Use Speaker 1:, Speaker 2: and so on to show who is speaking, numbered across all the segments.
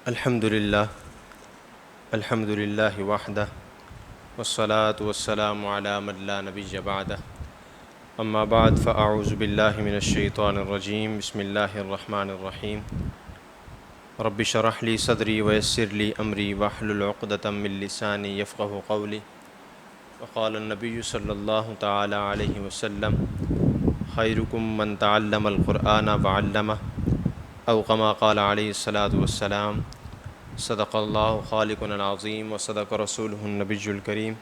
Speaker 1: الحمد للہ وحدہ والصلاة والسلام علی من لا نبی بعدہ اما بعد فاعوذ باللہ من الشیطان الرجیم بسم اللہ الرحمن الرحیم رب اشرح لی صدری ویسر لی امری واحلل عقدۃ من لسانی یفقہوا قولی وقال النبی صلی اللہ تعالی علیہ وسلم خیرکم من تعلم القرآن وعلمہ او کما قال علیہ الصلاۃ والسلام صدق اللہ خالقنا العظیم وصدق رسولہ النبی الکریم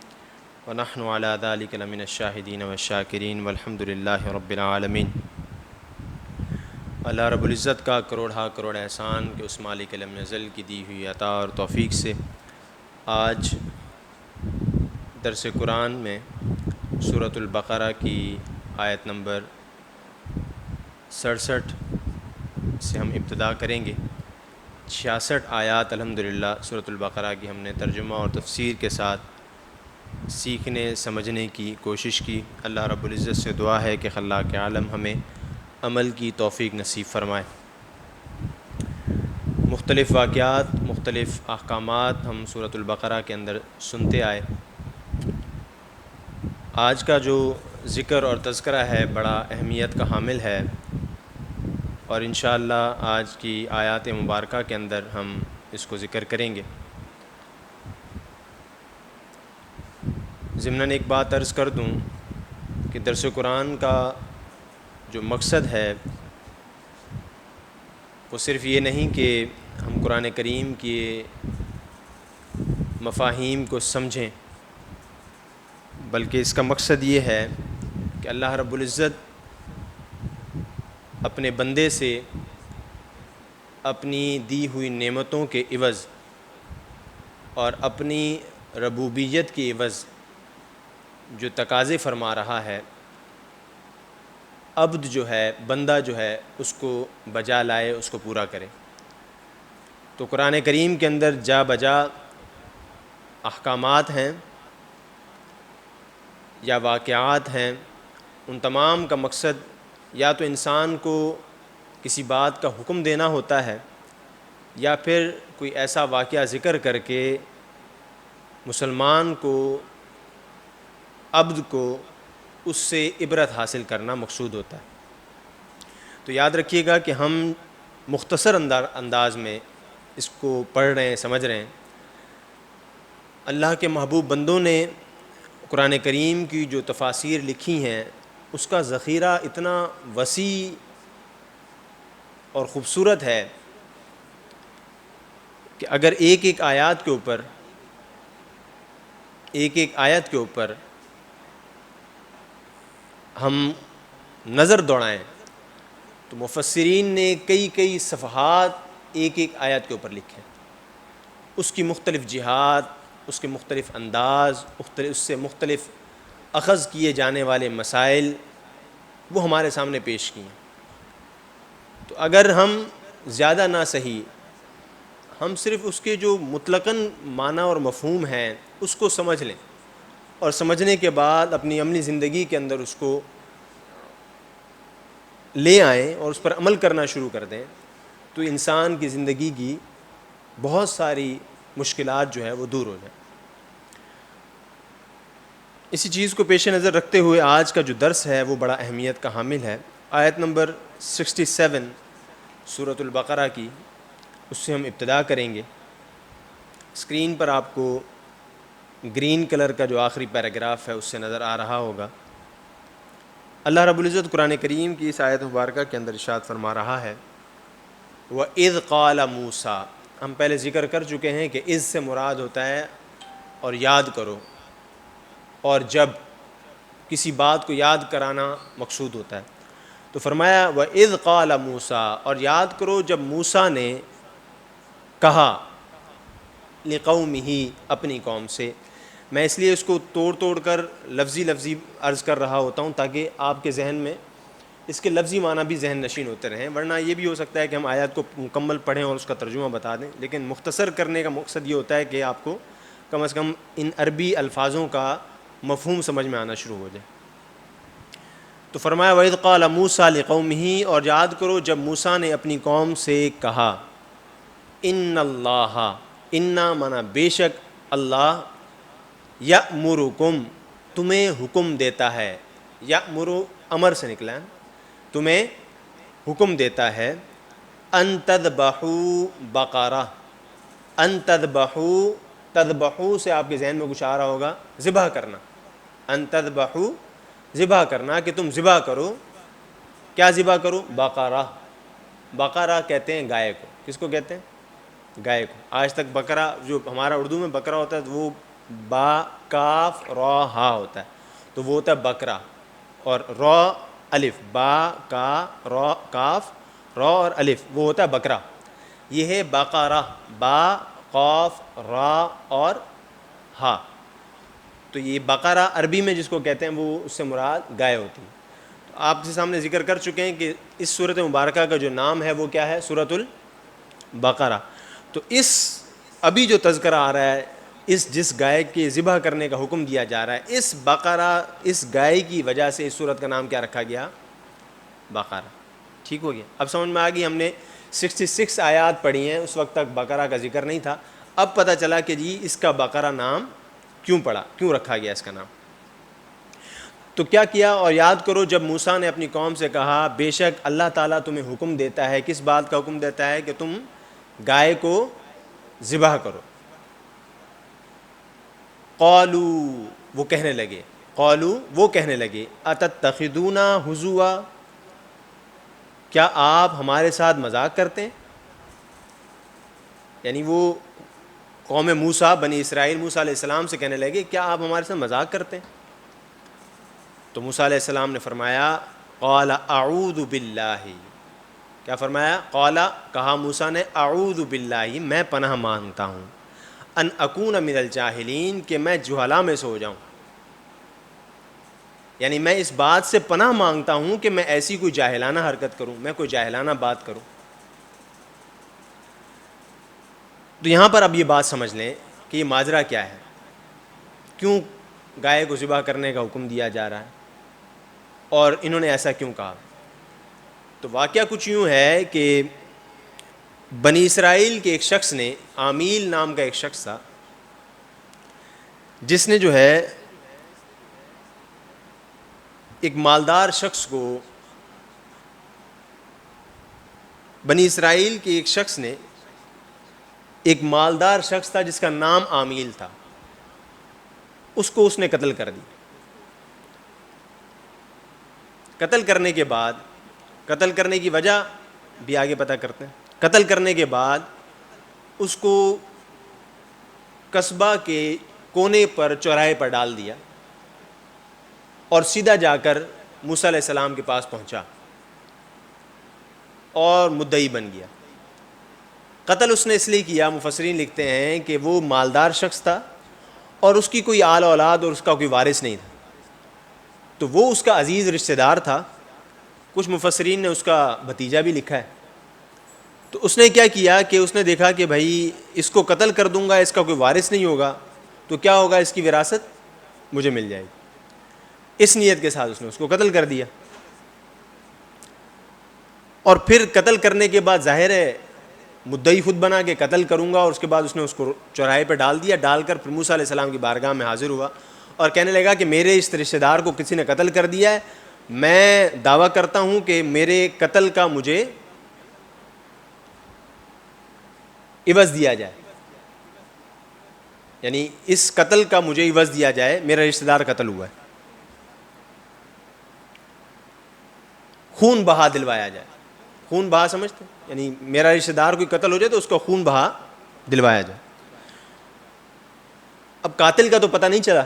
Speaker 1: ونحن علی ذلک لمن الشاہدین والشاکرین والحمد للہ رب العالمین۔ اللہ رب العزت کا کروڑ احسان کہ اس مالک لم یزل کی دی ہوئی عطا اور توفیق سے آج درس قرآن میں سورۃ البقرہ کی آیت نمبر 67 سے ہم ابتدا کریں گے۔ 66 آیات الحمدللہ سورۃ البقرہ کی ہم نے ترجمہ اور تفسیر کے ساتھ سیکھنے سمجھنے کی کوشش کی۔ اللہ رب العزت سے دعا ہے کہ خلاق عالم ہمیں عمل کی توفیق نصیب فرمائے۔ مختلف واقعات، مختلف احکامات ہم سورۃ البقرہ کے اندر سنتے آئے۔ آج کا جو ذکر اور تذکرہ ہے بڑا اہمیت کا حامل ہے، اور انشاءاللہ آج کی آیات مبارکہ کے اندر ہم اس کو ذکر کریں گے۔ ضمناً ایک بات عرض کر دوں کہ درس قرآن کا جو مقصد ہے وہ صرف یہ نہیں کہ ہم قرآن کریم کے مفاہیم کو سمجھیں، بلکہ اس کا مقصد یہ ہے کہ اللہ رب العزت اپنے بندے سے اپنی دی ہوئی نعمتوں کے عوض اور اپنی ربوبیت کے عوض جو تقاضے فرما رہا ہے، عبد جو ہے، بندہ جو ہے، اس کو بجا لائے، اس کو پورا کرے۔ تو قرآن کریم کے اندر جا بجا احکامات ہیں یا واقعات ہیں، ان تمام کا مقصد یا تو انسان کو کسی بات کا حکم دینا ہوتا ہے، یا پھر کوئی ایسا واقعہ ذکر کر کے مسلمان کو، عبد کو اس سے عبرت حاصل کرنا مقصود ہوتا ہے۔ تو یاد رکھیے گا کہ ہم مختصر انداز میں اس کو پڑھ رہے ہیں، سمجھ رہے ہیں۔ اللہ کے محبوب بندوں نے قرآن کریم کی جو تفاسیر لکھی ہیں اس کا ذخیرہ اتنا وسیع اور خوبصورت ہے کہ اگر ایک ایک آیت کے اوپر ہم نظر دوڑائیں تو مفسرین نے کئی صفحات ایک ایک آیت کے اوپر لکھے ہیں۔ اس کی مختلف جہات، اس کے مختلف انداز، اس سے مختلف اخذ کیے جانے والے مسائل وہ ہمارے سامنے پیش کیے ہیں۔ تو اگر ہم زیادہ نہ صحیح، ہم صرف اس کے جو مطلقاً معنی اور مفہوم ہیں اس کو سمجھ لیں، اور سمجھنے کے بعد اپنی عملی زندگی کے اندر اس کو لے آئیں اور اس پر عمل کرنا شروع کر دیں، تو انسان کی زندگی کی بہت ساری مشکلات جو ہے وہ دور ہو جائیں۔ اسی چیز کو پیش نظر رکھتے ہوئے آج کا جو درس ہے وہ بڑا اہمیت کا حامل ہے۔ آیت نمبر 67 سورۃ البقرہ کی، اس سے ہم ابتدا کریں گے۔ اسکرین پر آپ کو گرین کلر کا جو آخری پیراگراف ہے اس سے نظر آ رہا ہوگا۔ اللہ رب العزت قرآن کریم کی اس آیت مبارکہ کے اندر ارشاد فرما رہا ہے، وَإِذْ قَالَ مُوسیٰ۔ ہم پہلے ذکر کر چکے ہیں کہ اذ سے مراد ہوتا ہے اور یاد کرو، اور جب کسی بات کو یاد کرانا مقصود ہوتا ہے۔ تو فرمایا وَإِذْ قَالَ مُوسیٰ، اور یاد کرو جب موسیٰ نے کہا، لِقَوْمِهِ، اپنی قوم سے۔ میں اس لیے اس کو توڑ کر لفظی عرض کر رہا ہوتا ہوں تاکہ آپ کے ذہن میں اس کے لفظی معنی بھی ذہن نشین ہوتے رہیں، ورنہ یہ بھی ہو سکتا ہے کہ ہم آیات کو مکمل پڑھیں اور اس کا ترجمہ بتا دیں، لیکن مختصر کرنے کا مقصد یہ ہوتا ہے کہ آپ کو کم از کم ان عربی الفاظوں کا مفہوم سمجھ میں آنا شروع ہو جائے۔ تو فرمایا وَإِذْ قَالَ مُوسَىٰ لِقَوْمِهِ، اور یاد کرو جب موسیٰ نے اپنی قوم سے کہا، ان اللہ، انا مانا بے شک اللہ، یأمرکم تمہیں حکم دیتا ہے، یأمر امر سے نکلا ہے، تمہیں حکم دیتا ہے، ان تذبحوا بقرہ، ان تذبحوا، تذبحوا سے آپ کے ذہن میں کچھ آ رہا ہوگا، ذبح کرنا، ان تذبحوا ذبح کرنا، کہ تم ذبح کرو، کیا ذبح کرو؟ بقرہ، بقرہ کہتے ہیں گائے کو، کس کو کہتے ہیں؟ گائے کو۔ آج تک بقرہ جو ہمارا اردو میں بقرہ ہوتا ہے وہ با کاف را ہا ہوتا ہے، تو وہ ہوتا ہے بقرہ، اور را الف، با کا را کاف را اور الف، وہ ہوتا ہے بقرہ۔ یہ ہے بقرہ، با قاف را اور ہا، تو یہ بقرہ عربی میں جس کو کہتے ہیں وہ اس سے مراد گائے ہوتی ہے۔ تو آپ کے سامنے ذکر کر چکے ہیں کہ اس سورۃ مبارکہ کا جو نام ہے وہ کیا ہے؟ سورۃ البقرہ۔ تو اس ابھی جو تذکرہ آ رہا ہے، جس گائے کے ذبح کرنے کا حکم دیا جا رہا ہے، اس بقرہ، اس گائے کی وجہ سے اس سورت کا نام کیا رکھا گیا؟ بقرہ۔ ٹھیک ہو گیا؟ اب سمجھ میں آ گئی، ہم نے 66 آیات پڑھی ہیں، اس وقت تک بقرہ کا ذکر نہیں تھا، اب پتہ چلا کہ جی اس کا بقرہ نام کیوں پڑا، کیوں رکھا گیا اس کا نام۔ تو کیا کیا؟ اور یاد کرو جب موسیٰ نے اپنی قوم سے کہا بے شک اللہ تعالیٰ تمہیں حکم دیتا ہے، کس بات کا حکم دیتا ہے؟ کہ تم گائے کو ذبح کرو۔ قالوا وہ کہنے لگے، قالوا وہ کہنے لگے، اتتخذونا ہزوا کیا آپ ہمارے ساتھ مذاق کرتے ہیں؟ یعنی وہ قوم موسیٰ، بنی اسرائیل موسیٰ علیہ السلام سے کہنے لگے کیا آپ ہمارے ساتھ مذاق کرتے ہیں؟ تو موسیٰ علیہ السلام نے فرمایا قال اعوذ باللہ، کیا فرمایا؟ قال کہا موسیٰ نے، اعوذ باللہ میں پناہ مانگتا ہوں، ان اکون من الجاہلین کہ میں جہلاء میں سے ہو جاؤں، یعنی میں اس بات سے پناہ مانگتا ہوں کہ میں ایسی کوئی جاہلانہ حرکت کروں، میں کوئی جاہلانہ بات کروں۔ تو یہاں پر اب یہ بات سمجھ لیں کہ یہ ماجرا کیا ہے، کیوں گائے کو ذبح کرنے کا حکم دیا جا رہا ہے، اور انہوں نے ایسا کیوں کہا؟ تو واقعہ کچھ یوں ہے کہ بنی اسرائیل کے ایک شخص نے، عامیل نام کا ایک شخص تھا، جس نے جو ہے ایک مالدار شخص کو، بنی اسرائیل کے ایک شخص نے، ایک مالدار شخص تھا جس کا نام عامیل تھا، اس کو اس نے قتل کر دی۔ قتل کرنے کے بعد، قتل کرنے کی وجہ بھی آگے پتہ کرتے ہیں، قتل کرنے کے بعد اس کو قصبہ کے کونے پر، چوراہے پر ڈال دیا، اور سیدھا جا کر موسیٰ علیہ السلام کے پاس پہنچا اور مدعی بن گیا۔ قتل اس نے اس لیے کیا، مفسرین لکھتے ہیں کہ وہ مالدار شخص تھا اور اس کی کوئی آل اولاد اور اس کا کوئی وارث نہیں تھا، تو وہ اس کا عزیز رشتہ دار تھا، کچھ مفسرین نے اس کا بھتیجا بھی لکھا ہے۔ تو اس نے کیا کیا کہ اس نے دیکھا کہ بھائی اس کو قتل کر دوں گا، اس کا کوئی وارث نہیں ہوگا تو کیا ہوگا، اس کی وراثت مجھے مل جائے گی، اس نیت کے ساتھ اس نے اس کو قتل کر دیا۔ اور پھر قتل کرنے کے بعد ظاہر ہے مدعی خود بنا کہ قتل کروں گا، اور اس کے بعد اس نے اس کو چوراہے پہ ڈال دیا، ڈال کر پھر موسیٰ علیہ السلام کی بارگاہ میں حاضر ہوا اور کہنے لگا کہ میرے اس رشتہ دار کو کسی نے قتل کر دیا ہے، میں دعویٰ کرتا ہوں کہ میرے قتل کا مجھے عوض دیا جائے، یعنی اس قتل کا مجھے عوض دیا جائے، میرا رشتہ دار قتل ہوا ہے، خون بہا دلوایا جائے۔ خون بہا سمجھتے ہیں؟ یعنی میرا رشتہ دار کوئی قتل ہو جائے تو اس کا خون بہا دلوایا جائے۔ اب قاتل کا تو پتہ نہیں چلا،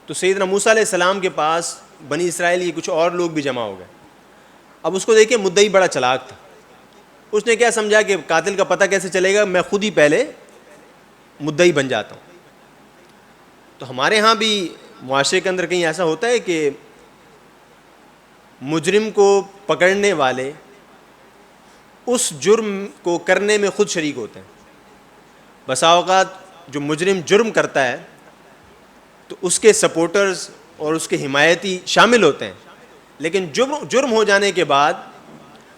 Speaker 1: تو سیدنا موسیٰ علیہ السلام کے پاس بنی اسرائیل کے کچھ اور لوگ بھی جمع ہو گئے۔ اب اس کو دیکھیں مدعی بڑا چلاک تھا، اس نے کیا سمجھا کہ قاتل کا پتہ کیسے چلے گا، میں خود ہی پہلے مدعی بن جاتا ہوں۔ تو ہمارے ہاں بھی معاشرے کے اندر کہیں ایسا ہوتا ہے کہ مجرم کو پکڑنے والے اس جرم کو کرنے میں خود شریک ہوتے ہیں۔ بسا اوقات جو مجرم جرم کرتا ہے تو اس کے سپورٹرز اور اس کے حمایتی شامل ہوتے ہیں، لیکن جرم ہو جانے کے بعد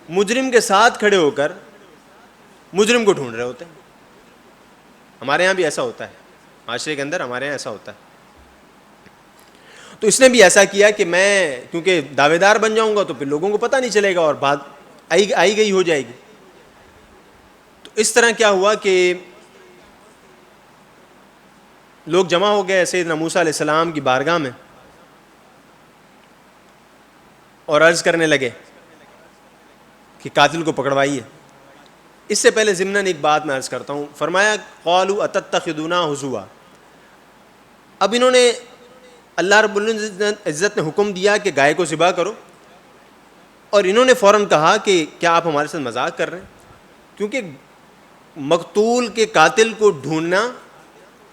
Speaker 1: مجرم کے ساتھ کھڑے ہو کر مجرم کو ڈھونڈ رہے ہوتے ہیں. ہمارے یہاں بھی ایسا ہوتا ہے, معاشرے کے اندر ہمارے یہاں ایسا ہوتا ہے. تو اس نے بھی ایسا کیا کہ میں کیونکہ دعوے دار بن جاؤں گا تو پھر لوگوں کو پتہ نہیں چلے گا اور بات آئی گئی ہو جائے گی. تو اس طرح کیا ہوا کہ لوگ جمع ہو گئے سیدنا موسیٰ علیہ السلام کی بارگاہ میں اور عرض کرنے لگے کہ قاتل کو پکڑوائیے. اس سے پہلے ضمناً ایک بات میں عرض کرتا ہوں. فرمایا قالوا اتتخذونا ہزوا. اب انہوں نے اللہ رب العزت نے حکم دیا کہ گائے کو ذبح کرو, اور انہوں نے فوراً کہا کہ کیا آپ ہمارے ساتھ مذاق کر رہے ہیں, کیونکہ مقتول کے قاتل کو ڈھونڈنا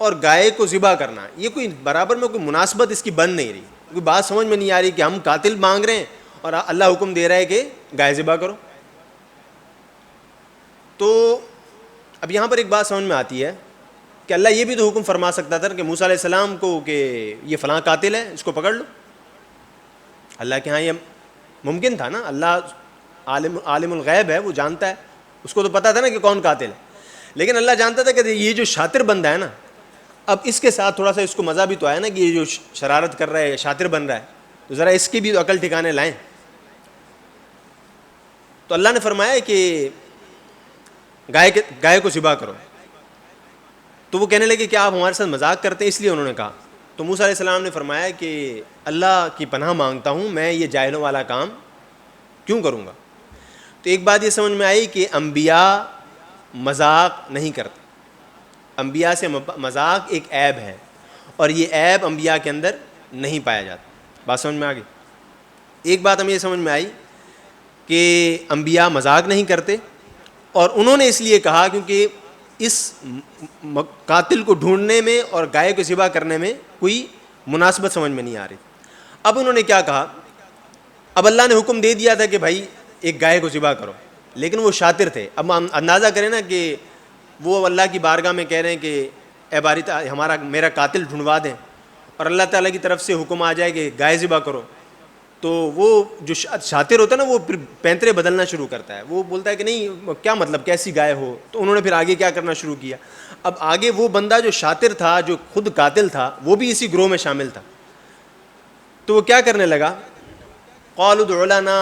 Speaker 1: اور گائے کو ذبح کرنا یہ کوئی برابر میں کوئی مناسبت اس کی بن نہیں رہی. کوئی بات سمجھ میں نہیں آ رہی کہ ہم قاتل مانگ رہے ہیں اور اللہ حکم دے رہا ہے کہ گائے ذبح کرو. تو اب یہاں پر ایک بات سمجھ میں آتی ہے کہ اللہ یہ بھی تو حکم فرما سکتا تھا کہ موسیٰ علیہ السلام کو کہ یہ فلاں قاتل ہے, اس کو پکڑ لو. اللہ کے ہاں یہ ممکن تھا نا, اللہ عالم الغیب ہے, وہ جانتا ہے, اس کو تو پتا تھا نا کہ کون قاتل ہے. لیکن اللہ جانتا تھا کہ یہ جو شاطر بندہ ہے نا, اب اس کے ساتھ تھوڑا سا اس کو مزہ بھی تو آیا نا کہ یہ جو شرارت کر رہا ہے, شاطر بن رہا ہے, تو ذرا اس کی بھی تو عقل ٹھکانے لائیں. تو اللہ نے فرمایا کہ گائے کو ذبح کرو. تو وہ کہنے لگے کہ آپ ہمارے ساتھ مذاق کرتے ہیں, اس لیے انہوں نے کہا. تو موسیٰ علیہ السلام نے فرمایا کہ اللہ کی پناہ مانگتا ہوں, میں یہ جاہلوں والا کام کیوں کروں گا. تو ایک بات یہ سمجھ میں آئی کہ انبیاء مذاق نہیں کرتے. انبیاء سے مذاق ایک عیب ہے, اور یہ عیب انبیاء کے اندر نہیں پایا جاتا. بات سمجھ میں آ گئی. ایک بات ہمیں یہ سمجھ میں آئی کہ انبیاء مذاق نہیں کرتے, اور انہوں نے اس لیے کہا کیونکہ اس قاتل کو ڈھونڈنے میں اور گائے کو ذبح کرنے میں کوئی مناسبت سمجھ میں نہیں آ رہی. اب انہوں نے کیا کہا, اب اللہ نے حکم دے دیا تھا کہ بھائی ایک گائے کو ذبح کرو, لیکن وہ شاطر تھے. اب ہم اندازہ کریں نا کہ وہ اللہ کی بارگاہ میں کہہ رہے ہیں کہ اے باری میرا قاتل ڈھونڈوا دیں, اور اللہ تعالیٰ کی طرف سے حکم آ جائے کہ گائے ذبح کرو. تو وہ جو شاطر ہوتا ہے نا, وہ پھر پینترے بدلنا شروع کرتا ہے. وہ بولتا ہے کہ نہیں کیا مطلب, کیسی گائے ہو. تو انہوں نے پھر آگے کیا کرنا شروع کیا. اب آگے وہ بندہ جو شاطر تھا, جو خود قاتل تھا, وہ بھی اسی گروہ میں شامل تھا. تو وہ کیا کرنے لگا, قالوا ادع لنا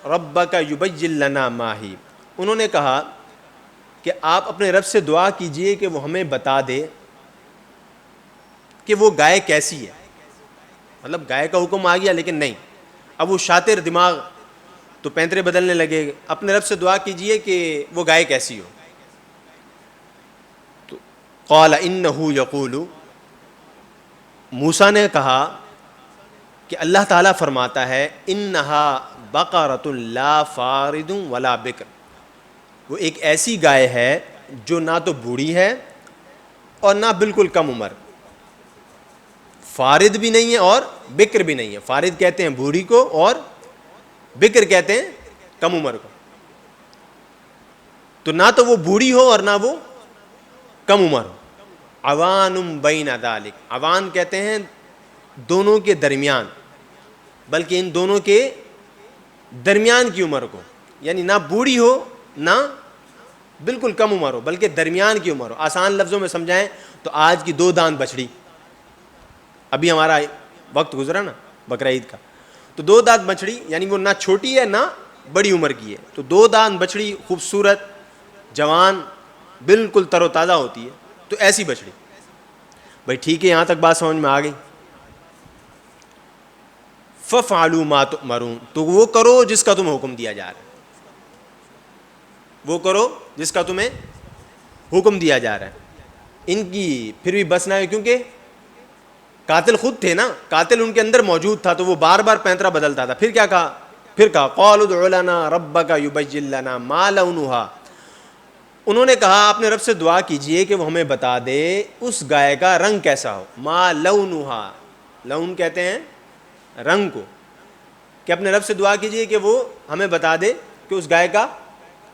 Speaker 1: ربک یبین لنا ما ہی. انہوں نے کہا کہ آپ اپنے رب سے دعا کیجئے کہ وہ ہمیں بتا دے کہ وہ گائے کیسی ہے. مطلب گائے کا حکم آ گیا, لیکن نہیں, اب وہ شاطر دماغ تو پینترے بدلنے لگے. اپنے رب سے دعا کیجئے کہ وہ گائے کیسی ہو. تو قال انہ یقول, موسیٰ نے کہا کہ اللہ تعالیٰ فرماتا ہے انہا بقرۃ لا فارض ولا بکر, وہ ایک ایسی گائے ہے جو نہ تو بوڑھی ہے اور نہ بالکل کم عمر, فارد بھی نہیں ہے اور بکر بھی نہیں ہے. فارد کہتے ہیں بوڑھی کو, اور بکر کہتے ہیں کم عمر کو. تو نہ تو وہ بوڑھی ہو اور نہ وہ کم عمر ہو. عوان بین ذالک, عوان کہتے ہیں دونوں کے درمیان, بلکہ ان دونوں کے درمیان کی عمر کو, یعنی نہ بوڑھی ہو نہ بالکل کم عمر ہو, بلکہ درمیان کی عمر ہو. آسان لفظوں میں سمجھائیں تو آج کی 2 دانت بچڑی, ابھی ہمارا وقت گزرا نا بقرہ عید کا, تو 2 دانت بچڑی یعنی وہ نہ چھوٹی ہے نہ بڑی عمر کی ہے. تو 2 دانت بچڑی خوبصورت, جوان, بالکل تر و تازہ ہوتی ہے. تو ایسی بچڑی. بھائی ٹھیک ہے, یہاں تک بات سمجھ میں آ گئی. فَفْعَلُوا مَا تُؤْمَرُونَ, تو وہ کرو جس کا تمہیں حکم دیا جا رہا ہے, وہ کرو جس کا تمہیں حکم دیا جا رہا ہے. ان کی پھر بھی بس نہ ہے, کیونکہ قاتل خود تھے نا, قاتل ان کے اندر موجود تھا, تو وہ بار بار پینترا بدلتا تھا. پھر کیا کہا, پھر کہا قالوا ادع لنا ربک یبین لنا ما لونھا. انہوں نے کہا اپنے رب سے دعا کیجئے کہ وہ ہمیں بتا دے اس گائے کا رنگ کیسا ہو. ما لونھا, لون کہتے ہیں رنگ کو, کہ اپنے رب سے دعا کیجئے کہ وہ ہمیں بتا دے کہ اس گائے کا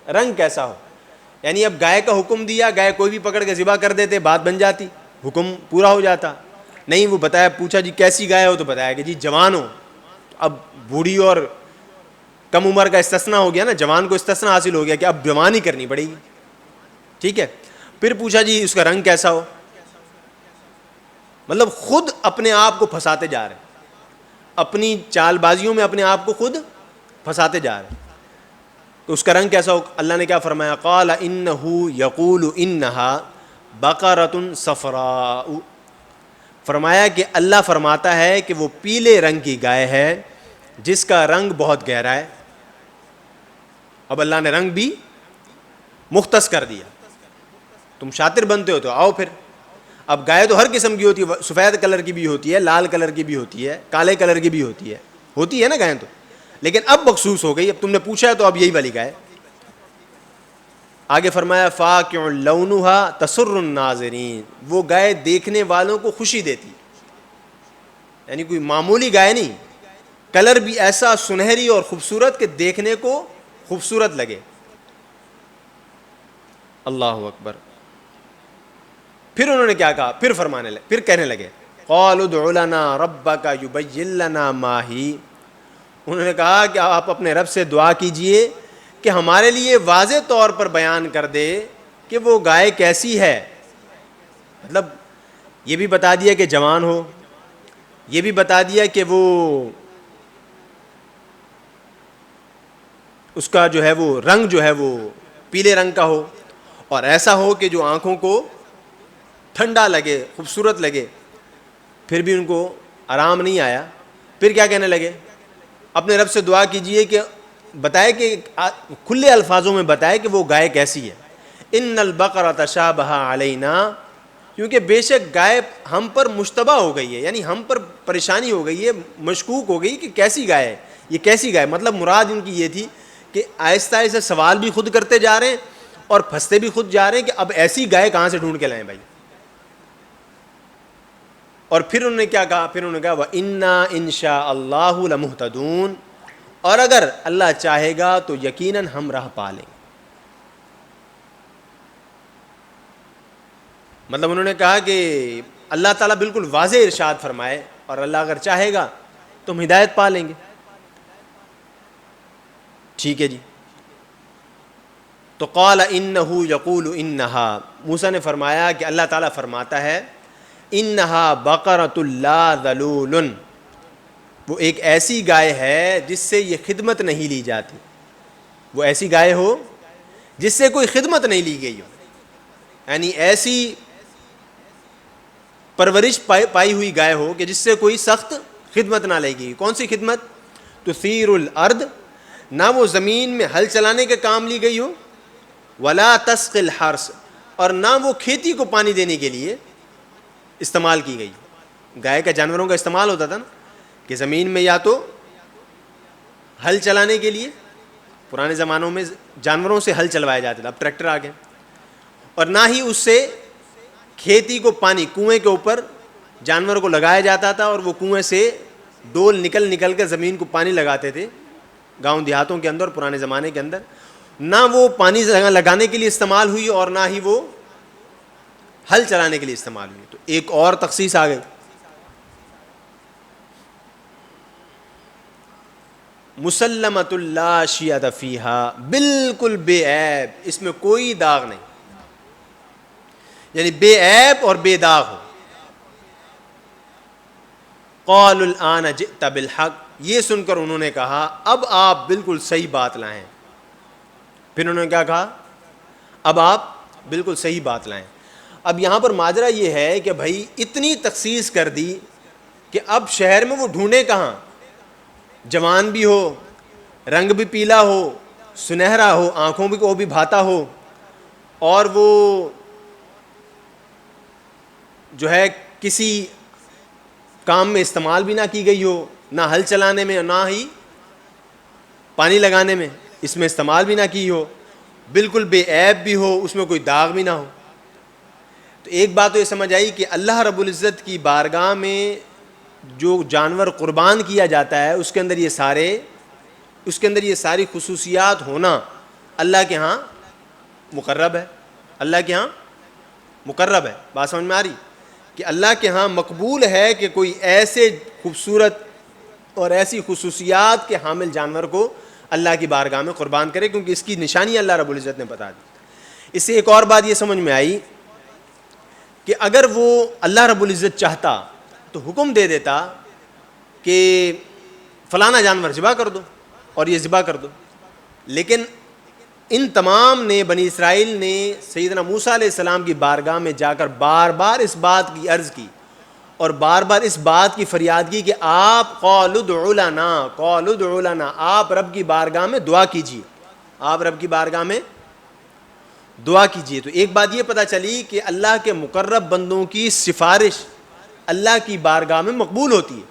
Speaker 1: رنگ کیسا ہو. یعنی اب گائے کا حکم دیا, گائے کوئی بھی پکڑ کے ذبح کر دیتے, بات بن جاتی, حکم پورا ہو جاتا. نہیں, وہ بتایا, پوچھا جی کیسی گائے ہو, تو بتایا کہ جی جوان ہو. اب بوڑھی اور کم عمر کا استثناء ہو گیا نا, جوان کو استثناء حاصل ہو گیا کہ اب جوان ہی کرنی پڑے گی. ٹھیک ہے. پھر پوچھا جی اس کا رنگ کیسا ہو. مطلب خود اپنے آپ کو پھنساتے جا رہے ہیں, اپنی چال بازیوں میں اپنے آپ کو خود پھنساتے جا رہے ہیں. تو اس کا رنگ کیسا ہو؟ اللہ نے کیا فرمایا؟ قال انہ یقول انہا بقرۃ صفراء. فرمایا کہ اللہ فرماتا ہے کہ وہ پیلے رنگ کی گائے ہے جس کا رنگ بہت گہرا ہے. اب اللہ نے رنگ بھی مختص کر دیا. تم شاطر بنتے ہو تو آؤ پھر. اب گائے تو ہر قسم کی ہوتی ہے, سفید کلر کی بھی ہوتی ہے, لال کلر کی بھی ہوتی ہے, کالے کلر کی بھی ہوتی ہے نا گائے تو. لیکن اب مخصوص ہو گئی, اب تم نے پوچھا ہے تو اب یہی والی گائے. آگے فرمایا فاقع لونھا تسر الناظرین, وہ گائے دیکھنے والوں کو خوشی دیتی, یعنی کوئی معمولی گائے نہیں, کلر بھی ایسا سنہری اور خوبصورت کہ دیکھنے کو خوبصورت لگے. اللہ اکبر. پھر انہوں نے کیا کہا؟ پھر کہنے لگے قالوا ادع لنا ربک یبین لنا ما ہی. انہوں نے کہا کہ آپ اپنے رب سے دعا کیجئے کہ ہمارے لیے واضح طور پر بیان کر دے کہ وہ گائے کیسی ہے. مطلب یہ بھی بتا دیا کہ جوان ہو, یہ بھی بتا دیا کہ وہ اس کا جو ہے وہ رنگ جو ہے وہ پیلے رنگ کا ہو, اور ایسا ہو کہ جو آنکھوں کو ٹھنڈا لگے, خوبصورت لگے. پھر بھی ان کو آرام نہیں آیا. پھر کیا کہنے لگے؟ اپنے رب سے دعا کیجئے کہ بتائے, کہ کھلے الفاظوں میں بتائے کہ وہ گائے کیسی ہے. ان البقرۃ تشابہ علینا, کیونکہ بے شک گائے ہم پر مشتبہ ہو گئی ہے, یعنی ہم پر پریشانی ہو گئی ہے, مشکوک ہو گئی کہ کیسی گائے ہے, یہ کیسی گائے. مطلب مراد ان کی یہ تھی کہ آہستہ آہستہ سوال بھی خود کرتے جا رہے ہیں اور پھنستے بھی خود جا رہے ہیں کہ اب ایسی گائے کہاں سے ڈھونڈ کے لائیں بھائی. اور پھر انہوں نے کیا کہا؟ پھر انہوں نے کہا وَإِنَّا إِن شَاءَ اللَّهُ لَمُهْتَدُونَ, اور اگر اللہ چاہے گا تو یقیناً ہم راہ پا لیں گے. مطلب انہوں نے کہا کہ اللہ تعالیٰ بالکل واضح ارشاد فرمائے, اور اللہ اگر چاہے گا تو ہم ہدایت پا لیں گے. ٹھیک ہے جی. تو قال انہ یقول انہا, موسیٰ نے فرمایا کہ اللہ تعالیٰ فرماتا ہے انہا بقرۃ لا ذلول, وہ ایک ایسی گائے ہے جس سے یہ خدمت نہیں لی جاتی. وہ ایسی گائے ہو جس سے کوئی خدمت نہیں لی گئی ہو, یعنی ایسی پرورش پائی ہوئی گائے ہو کہ جس سے کوئی سخت خدمت نہ لے گی. کون سی خدمت؟ تثیر الارض, نہ وہ زمین میں ہل چلانے کے کام لی گئی ہو, ولا تسقی الحرث, اور نہ وہ کھیتی کو پانی دینے کے لیے استعمال کی گئی. گائے کا جانوروں کا استعمال ہوتا تھا نا, کہ زمین میں یا تو ہل چلانے کے لیے, پرانے زمانوں میں جانوروں سے ہل چلوائے جاتے تھے, اب ٹریکٹر آ گئے, اور نہ ہی اس سے کھیتی کو پانی کنویں کے اوپر جانور کو لگایا جاتا تھا, اور وہ کنویں سے ڈول نکل نکل کر زمین کو پانی لگاتے تھے گاؤں دیہاتوں کے اندر پرانے زمانے کے اندر. نہ وہ پانی لگانے کے لیے استعمال ہوئی اور نہ ہی وہ ہل چلانے کے لیے استعمال ہوئی. تو ایک اور تخصیص آ گئی. مسلمۃ لا شیۃ فیہا, بالکل بے عیب, اس میں کوئی داغ نہیں, یعنی بے عیب اور بے داغ ہو. قالوا الآن جئت بالحق, یہ سن کر انہوں نے کہا اب آپ بالکل صحیح بات لائیں. پھر انہوں نے کیا کہا؟ اب آپ بالکل صحیح بات لائیں. اب یہاں پر ماجرا یہ ہے کہ بھائی اتنی تخصیص کر دی کہ اب شہر میں وہ ڈھونڈے کہاں؟ جوان بھی ہو, رنگ بھی پیلا ہو, سنہرا ہو, آنکھوں بھی کو بھی بھاتا ہو, اور وہ جو ہے کسی کام میں استعمال بھی نہ کی گئی ہو, نہ ہل چلانے میں نہ ہی پانی لگانے میں اس میں استعمال بھی نہ کی ہو, بالکل بے عیب بھی ہو, اس میں کوئی داغ بھی نہ ہو. تو ایک بات تو یہ سمجھ آئی کہ اللہ رب العزت کی بارگاہ میں جو جانور قربان کیا جاتا ہے اس کے اندر یہ ساری خصوصیات ہونا اللہ کے ہاں مقرب ہے. اللہ کے ہاں مقرب ہے. بات سمجھ میں آ رہی کہ اللہ کے ہاں مقبول ہے کہ کوئی ایسے خوبصورت اور ایسی خصوصیات کے حامل جانور کو اللہ کی بارگاہ میں قربان کرے, کیونکہ اس کی نشانی اللہ رب العزت نے بتا دی. اس سے ایک اور بات یہ سمجھ میں آئی کہ اگر وہ اللہ رب العزت چاہتا تو حکم دے دیتا کہ فلانا جانور ذبح کر دو اور یہ ذبح کر دو، لیکن ان تمام نے، بنی اسرائیل نے سیدنا موسیٰ علیہ السلام کی بارگاہ میں جا کر بار بار اس بات کی عرض کی اور بار بار اس بات کی فریاد کی کہ آپ قالوا ادعوا لنا، آپ رب کی بارگاہ میں دعا کیجیے، آپ رب کی بارگاہ میں دعا کیجیے۔ تو ایک بات یہ پتہ چلی کہ اللہ کے مقرب بندوں کی سفارش اللہ کی بارگاہ میں مقبول ہوتی ہے،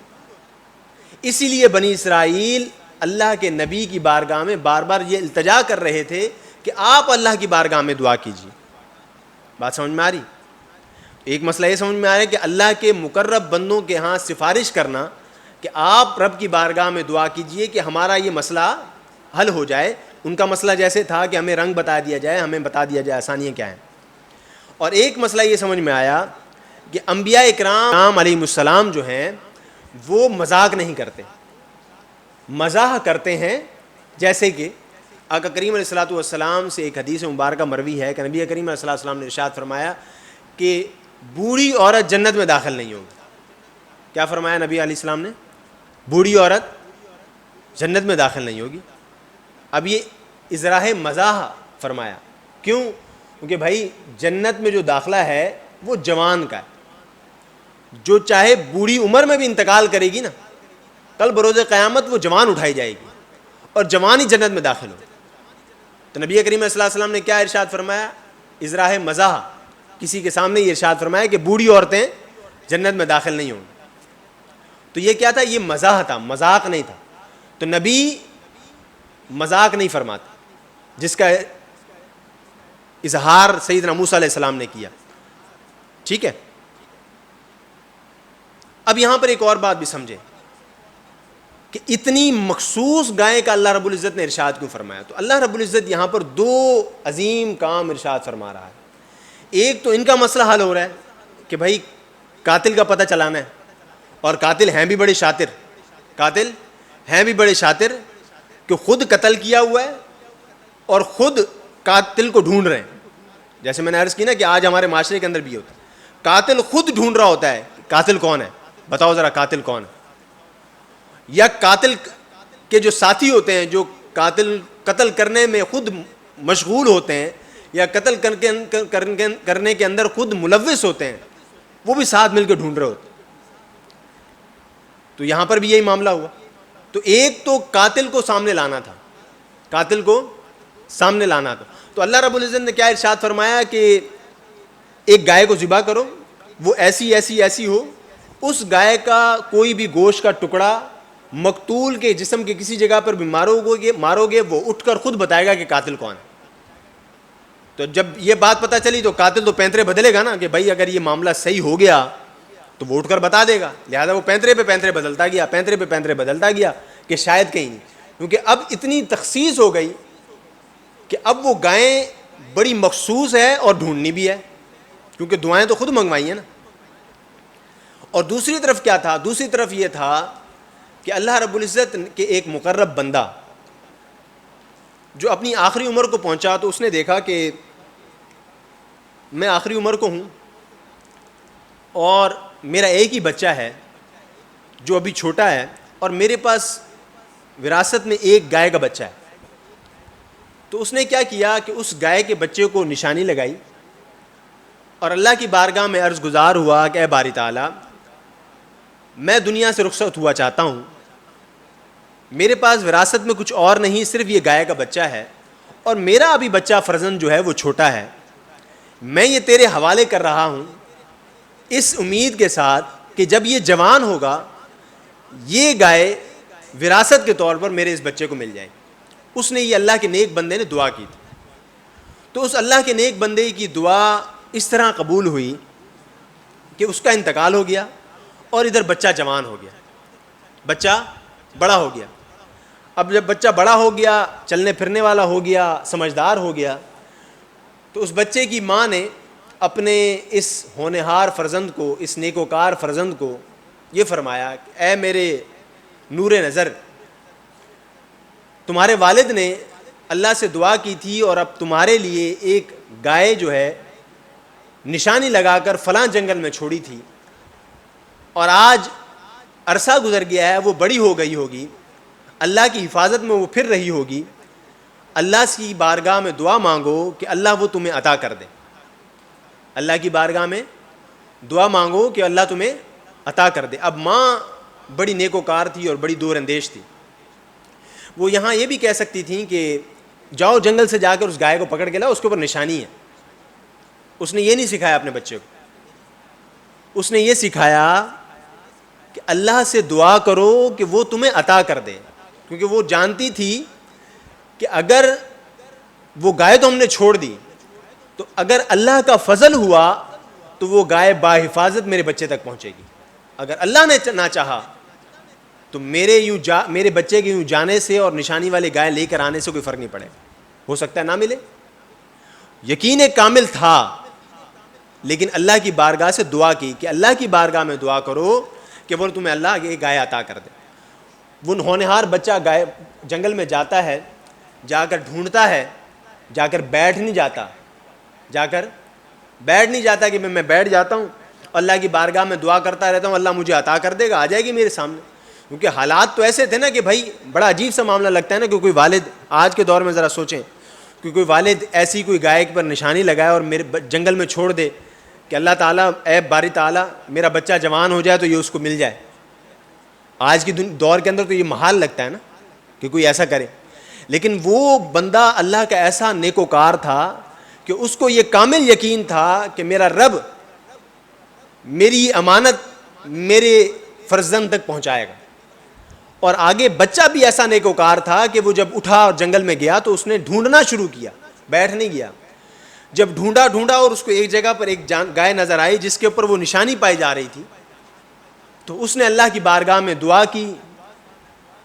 Speaker 1: اسی لیے بنی اسرائیل اللہ کے نبی کی بارگاہ میں بار بار یہ التجا کر رہے تھے کہ آپ اللہ کی بارگاہ میں دعا کیجیے۔ بات سمجھ میں آ رہی؟ ایک مسئلہ یہ سمجھ میں آ رہا ہے کہ اللہ کے مقرب بندوں کے ہاں سفارش کرنا کہ آپ رب کی بارگاہ میں دعا کیجیے کہ ہمارا یہ مسئلہ حل ہو جائے۔ ان کا مسئلہ جیسے تھا کہ ہمیں رنگ بتا دیا جائے، ہمیں بتا دیا جائے آسانیاں کیا ہیں۔ اور ایک مسئلہ یہ سمجھ میں آیا کہ انبیاء اکرام علیہ السلام جو ہیں وہ مذاق نہیں کرتے، مزاح کرتے ہیں۔ جیسے کہ آقا کریم علیہ الصلوۃ والسلام سے ایک حدیث مبارکہ مروی ہے کہ نبی کریم علیہ الصلوۃ والسلام نے ارشاد فرمایا کہ بوڑھی عورت جنت میں داخل نہیں ہوگی۔ کیا فرمایا نبی علیہ السلام نے؟ بوڑھی عورت جنت میں داخل نہیں ہوگی۔ اب یہ اجراح مزاح فرمایا، کیوں؟ کیونکہ بھائی جنت میں جو داخلہ ہے وہ جوان کا ہے، جو چاہے بوڑھی عمر میں بھی انتقال کرے گی نا، کل بروز قیامت وہ جوان اٹھائی جائے گی اور جوان ہی جنت میں داخل ہو۔ تو نبی کریم صلی اللہ علیہ وسلم نے کیا ارشاد فرمایا؟ اجراح مزاح، کسی کے سامنے یہ ارشاد فرمایا کہ بوڑھی عورتیں جنت میں داخل نہیں ہوں۔ تو یہ کیا تھا؟ یہ مزاح تھا، مذاق نہیں تھا۔ تو نبی مذاق نہیں فرماتا، جس کا اظہار سیدنا موسیٰ علیہ السلام نے کیا۔ ٹھیک ہے، اب یہاں پر ایک اور بات بھی سمجھیں کہ اتنی مخصوص گائے کا اللہ رب العزت نے ارشاد کیوں فرمایا؟ تو اللہ رب العزت یہاں پر دو عظیم کام ارشاد فرما رہا ہے۔ ایک تو ان کا مسئلہ حل ہو رہا ہے کہ بھائی قاتل کا پتہ چلانا ہے، اور قاتل ہیں بھی بڑے شاطر، قاتل ہیں بھی بڑے شاطر کہ خود قتل کیا ہوا ہے اور خود قاتل کو ڈھونڈ رہے ہیں۔ جیسے میں نے عرض کی نا کہ آج ہمارے معاشرے کے اندر بھی ہوتا ہے، قاتل خود ڈھونڈ رہا ہوتا ہے قاتل کون ہے، بتاؤ ذرا قاتل کون ہے، یا قاتل کے جو ساتھی ہوتے ہیں جو قتل کرنے میں خود مشغول ہوتے ہیں یا قتل کرنے کے اندر خود ملوث ہوتے ہیں، وہ بھی ساتھ مل کے ڈھونڈ رہے ہوتے ہیں۔ تو یہاں پر بھی یہی معاملہ ہوا۔ تو ایک تو قاتل کو سامنے لانا تھا، قاتل کو سامنے لانا تھا۔ تو اللہ رب العزت نے کیا ارشاد فرمایا کہ ایک گائے کو ذبح کرو، وہ ایسی ایسی ایسی ہو، اس گائے کا کوئی بھی گوشت کا ٹکڑا مقتول کے جسم کے کسی جگہ پر بھی مارو گے وہ اٹھ کر خود بتائے گا کہ قاتل کون ہے۔ تو جب یہ بات پتہ چلی تو قاتل تو پینترے بدلے گا نا کہ بھائی اگر یہ معاملہ صحیح ہو گیا تو وہ اٹھ کر بتا دے گا، لہذا وہ پینترے پہ پینترے بدلتا گیا، پینترے پہ پینترے بدلتا گیا کہ شاید کہیں نہیں، کیونکہ اب اتنی تخصیص ہو گئی کہ اب وہ گائیں بڑی مخصوص ہے اور ڈھونڈنی بھی ہے، کیونکہ دعائیں تو خود منگوائی ہیں نا۔ اور دوسری طرف کیا تھا؟ دوسری طرف یہ تھا کہ اللہ رب العزت کے ایک مقرب بندہ جو اپنی آخری عمر کو پہنچا تو اس نے دیکھا کہ میں آخری عمر کو ہوں اور میرا ایک ہی بچہ ہے جو ابھی چھوٹا ہے، اور میرے پاس وراثت میں ایک گائے کا بچہ ہے۔ تو اس نے کیا کیا کہ اس گائے کے بچے کو نشانی لگائی اور اللہ کی بارگاہ میں عرض گزار ہوا کہ اے باری تعالیٰ، میں دنیا سے رخصت ہوا چاہتا ہوں، میرے پاس وراثت میں کچھ اور نہیں، صرف یہ گائے کا بچہ ہے، اور میرا ابھی بچہ فرزند جو ہے وہ چھوٹا ہے، میں یہ تیرے حوالے کر رہا ہوں اس امید کے ساتھ کہ جب یہ جوان ہوگا یہ گائے وراثت کے طور پر میرے اس بچے کو مل جائے۔ اس نے یہ اللہ کے نیک بندے نے دعا کی تھی، تو اس اللہ کے نیک بندے کی دعا اس طرح قبول ہوئی کہ اس کا انتقال ہو گیا اور ادھر بچہ جوان ہو گیا، بچہ بڑا ہو گیا۔ اب جب بچہ بڑا ہو گیا، چلنے پھرنے والا ہو گیا، سمجھدار ہو گیا، تو اس بچے کی ماں نے اپنے اس ہونہار فرزند کو، اس نیکوکار فرزند کو یہ فرمایا کہ اے میرے نور نظر، تمہارے والد نے اللہ سے دعا کی تھی اور اب تمہارے لیے ایک گائے جو ہے نشانی لگا کر فلاں جنگل میں چھوڑی تھی اور آج عرصہ گزر گیا ہے، وہ بڑی ہو گئی ہوگی، اللہ کی حفاظت میں وہ پھر رہی ہوگی، اللہ کی بارگاہ میں دعا مانگو کہ اللہ وہ تمہیں عطا کر دے. اللہ کی بارگاہ میں دعا مانگو کہ اللہ تمہیں عطا کر دے. اب ماں بڑی نیکوکار تھی اور بڑی دور اندیش تھی. وہ یہاں یہ بھی کہہ سکتی تھیں کہ جاؤ جنگل سے جا کر اس گائے کو پکڑ کے لاؤ، اس کے اوپر نشانی ہے. اس نے یہ نہیں سکھایا اپنے بچے کو. اس نے یہ سکھایا کہ اللہ سے دعا کرو کہ وہ تمہیں عطا کر دے، کیونکہ وہ جانتی تھی کہ اگر وہ گائے تو ہم نے چھوڑ دی، تو اگر اللہ کا فضل ہوا تو وہ گائے باحفاظت میرے بچے تک پہنچے گی. اگر اللہ نے نہ چاہا تو میرے بچے کے یوں جانے سے اور نشانی والے گائے لے کر آنے سے کوئی فرق نہیں پڑے. ہو سکتا ہے نہ ملے. یقین کامل تھا، لیکن اللہ کی بارگاہ سے دعا کی کہ اللہ کی بارگاہ میں دعا کرو کہ وہ تمہیں اللہ یہ گائے عطا کر دے. وہ ہونہار بچہ گائے جنگل میں جاتا ہے، جا کر ڈھونڈتا ہے، جا کر بیٹھ نہیں جاتا کہ میں بیٹھ جاتا ہوں اللہ کی بارگاہ میں دعا کرتا رہتا ہوں، اللہ مجھے عطا کر دے گا، آ جائے گی میرے سامنے. کیونکہ حالات تو ایسے تھے نا کہ بھائی بڑا عجیب سا معاملہ لگتا ہے نا کہ کوئی والد آج کے دور میں ذرا سوچیں کہ کوئی والد ایسی کوئی گائے پر نشانی لگائے اور میرے جنگل میں چھوڑ دے کہ اللہ تعالیٰ اے باری تعالیٰ میرا بچہ جوان ہو جائے تو یہ اس کو مل جائے. آج کی دور کے اندر تو یہ محال لگتا ہے نا کہ کوئی ایسا کرے. لیکن وہ بندہ اللہ کا ایسا نیکوکار تھا کہ اس کو یہ کامل یقین تھا کہ میرا رب میری امانت میرے فرزند تک پہنچائے گا. اور آگے بچہ بھی ایسا نیکوکار تھا کہ وہ جب اٹھا اور جنگل میں گیا تو اس نے ڈھونڈنا شروع کیا، بیٹھ نہیں گیا. جب ڈھونڈا اور اس کو ایک جگہ پر ایک گائے نظر آئی جس کے اوپر وہ نشانی پائی جا رہی تھی، تو اس نے اللہ کی بارگاہ میں دعا کی،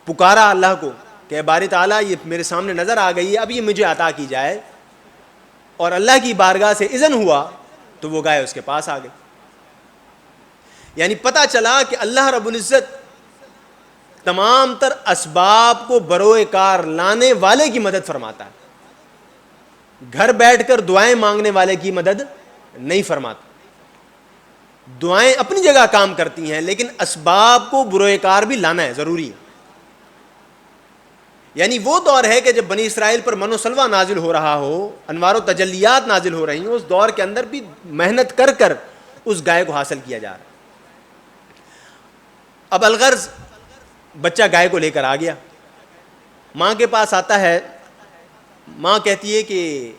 Speaker 1: پکارا اللہ کو کہ باری تعالیٰ یہ میرے سامنے نظر آ گئی ہے، اب یہ مجھے عطا کی جائے. اور اللہ کی بارگاہ سے اذن ہوا تو وہ گائے اس کے پاس آ گئی. یعنی پتہ چلا کہ اللہ رب العزت تمام تر اسباب کو بروئے کار لانے والے کی مدد فرماتا ہے، گھر بیٹھ کر دعائیں مانگنے والے کی مدد نہیں فرماتا. دعائیں اپنی جگہ کام کرتی ہیں لیکن اسباب کو بروئے کار بھی لانا ہے، ضروری ہے. یعنی وہ دور ہے کہ جب بنی اسرائیل پر من و سلوہ نازل ہو رہا ہو، انوار و تجلیات نازل ہو رہی ہیں، اس دور کے اندر بھی محنت کر کر اس گائے کو حاصل کیا جا رہا ہے. اب الغرض بچہ گائے کو لے کر آ گیا، ماں کے پاس آتا ہے. ماں کہتی ہے کہ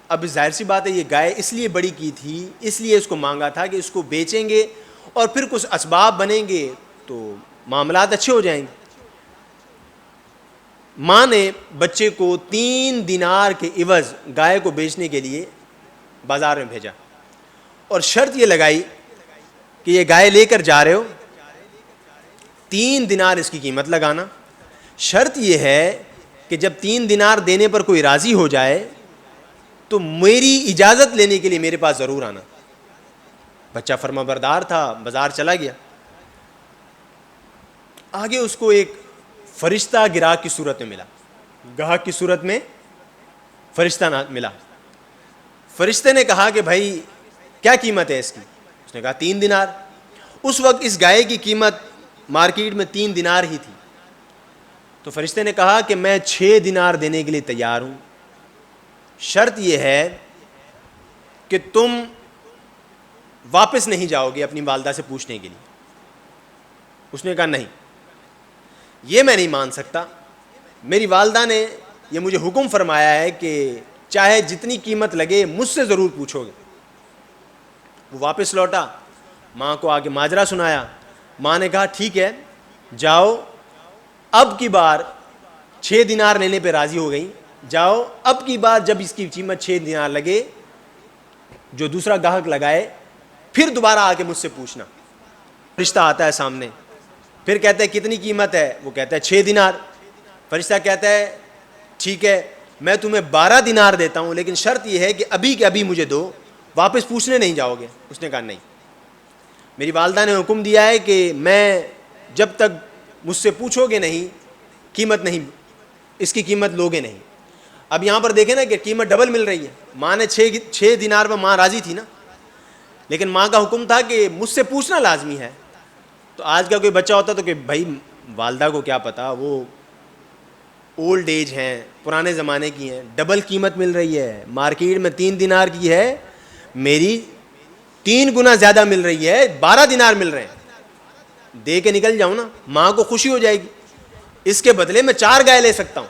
Speaker 1: اب ظاہر سی بات ہے یہ گائے اس لیے بڑی کی تھی، اس لیے اس کو مانگا تھا کہ اس کو بیچیں گے اور پھر کچھ اسباب بنیں گے تو معاملات اچھے ہو جائیں گے. ماں نے بچے کو 3 دینار کے عوض گائے کو بیچنے کے لیے بازار میں بھیجا اور شرط یہ لگائی کہ یہ گائے لے کر جا رہے ہو 3 دینار اس کی قیمت لگانا. شرط یہ ہے کہ جب 3 دینار دینے پر کوئی راضی ہو جائے تو میری اجازت لینے کے لیے میرے پاس ضرور آنا. بچہ فرما بردار تھا، بازار چلا گیا. آگے اس کو ایک فرشتہ گراہک کی صورت میں ملا، گاہک کی صورت میں فرشتہ ملا. فرشتے نے کہا کہ بھائی کیا قیمت ہے اس کی؟ اس نے کہا 3 دینار. اس وقت اس گائے کی قیمت مارکیٹ میں 3 دینار ہی تھی. تو فرشتے نے کہا کہ میں 6 دینار دینے کے لیے تیار ہوں، شرط یہ ہے کہ تم واپس نہیں جاؤ گے اپنی والدہ سے پوچھنے کے لیے. اس نے کہا نہیں، یہ میں نہیں مان سکتا، میری والدہ نے یہ مجھے حکم فرمایا ہے کہ چاہے جتنی قیمت لگے مجھ سے ضرور پوچھو گے. وہ واپس لوٹا، ماں کو آگے ماجرا سنایا. ماں نے کہا ٹھیک ہے جاؤ، اب کی بار 6 دینار لینے پہ راضی ہو گئی، جاؤ اب کی بار جب اس کی قیمت 6 دینار لگے جو دوسرا گاہک لگائے پھر دوبارہ آ کے مجھ سے پوچھنا. فرشتہ آتا ہے سامنے، پھر کہتا ہے کتنی قیمت ہے؟ وہ کہتا ہے 6 دینار. فرشتہ کہتا ہے ٹھیک ہے میں تمہیں 12 دینار دیتا ہوں، لیکن شرط یہ ہے کہ ابھی کے ابھی مجھے دو، واپس پوچھنے نہیں جاؤ گے. اس نے کہا نہیں، میری والدہ نے حکم دیا ہے کہ میں جب تک مجھ سے پوچھو گے نہیں قیمت نہیں، اس کی قیمت لوگے نہیں. اب یہاں پر دیکھیں نا کہ قیمت ڈبل مل رہی ہے. ماں نے 6 دینار میں ماں راضی تھی نا, لیکن ماں کا حکم تھا کہ مجھ سے پوچھنا لازمی ہے. تو آج کا کوئی بچہ ہوتا تو کہ بھائی والدہ کو کیا پتا, وہ اولڈ ایج ہیں, پرانے زمانے کی ہیں, ڈبل قیمت مل رہی ہے. مارکیٹ میں 3 دینار کی ہے, میری 3 گنا زیادہ مل رہی ہے, 12 دینار مل رہے ہیں, دے کے نکل جاؤں نا, ماں کو خوشی ہو جائے گی. اس کے بدلے میں 4 گائے لے سکتا ہوں.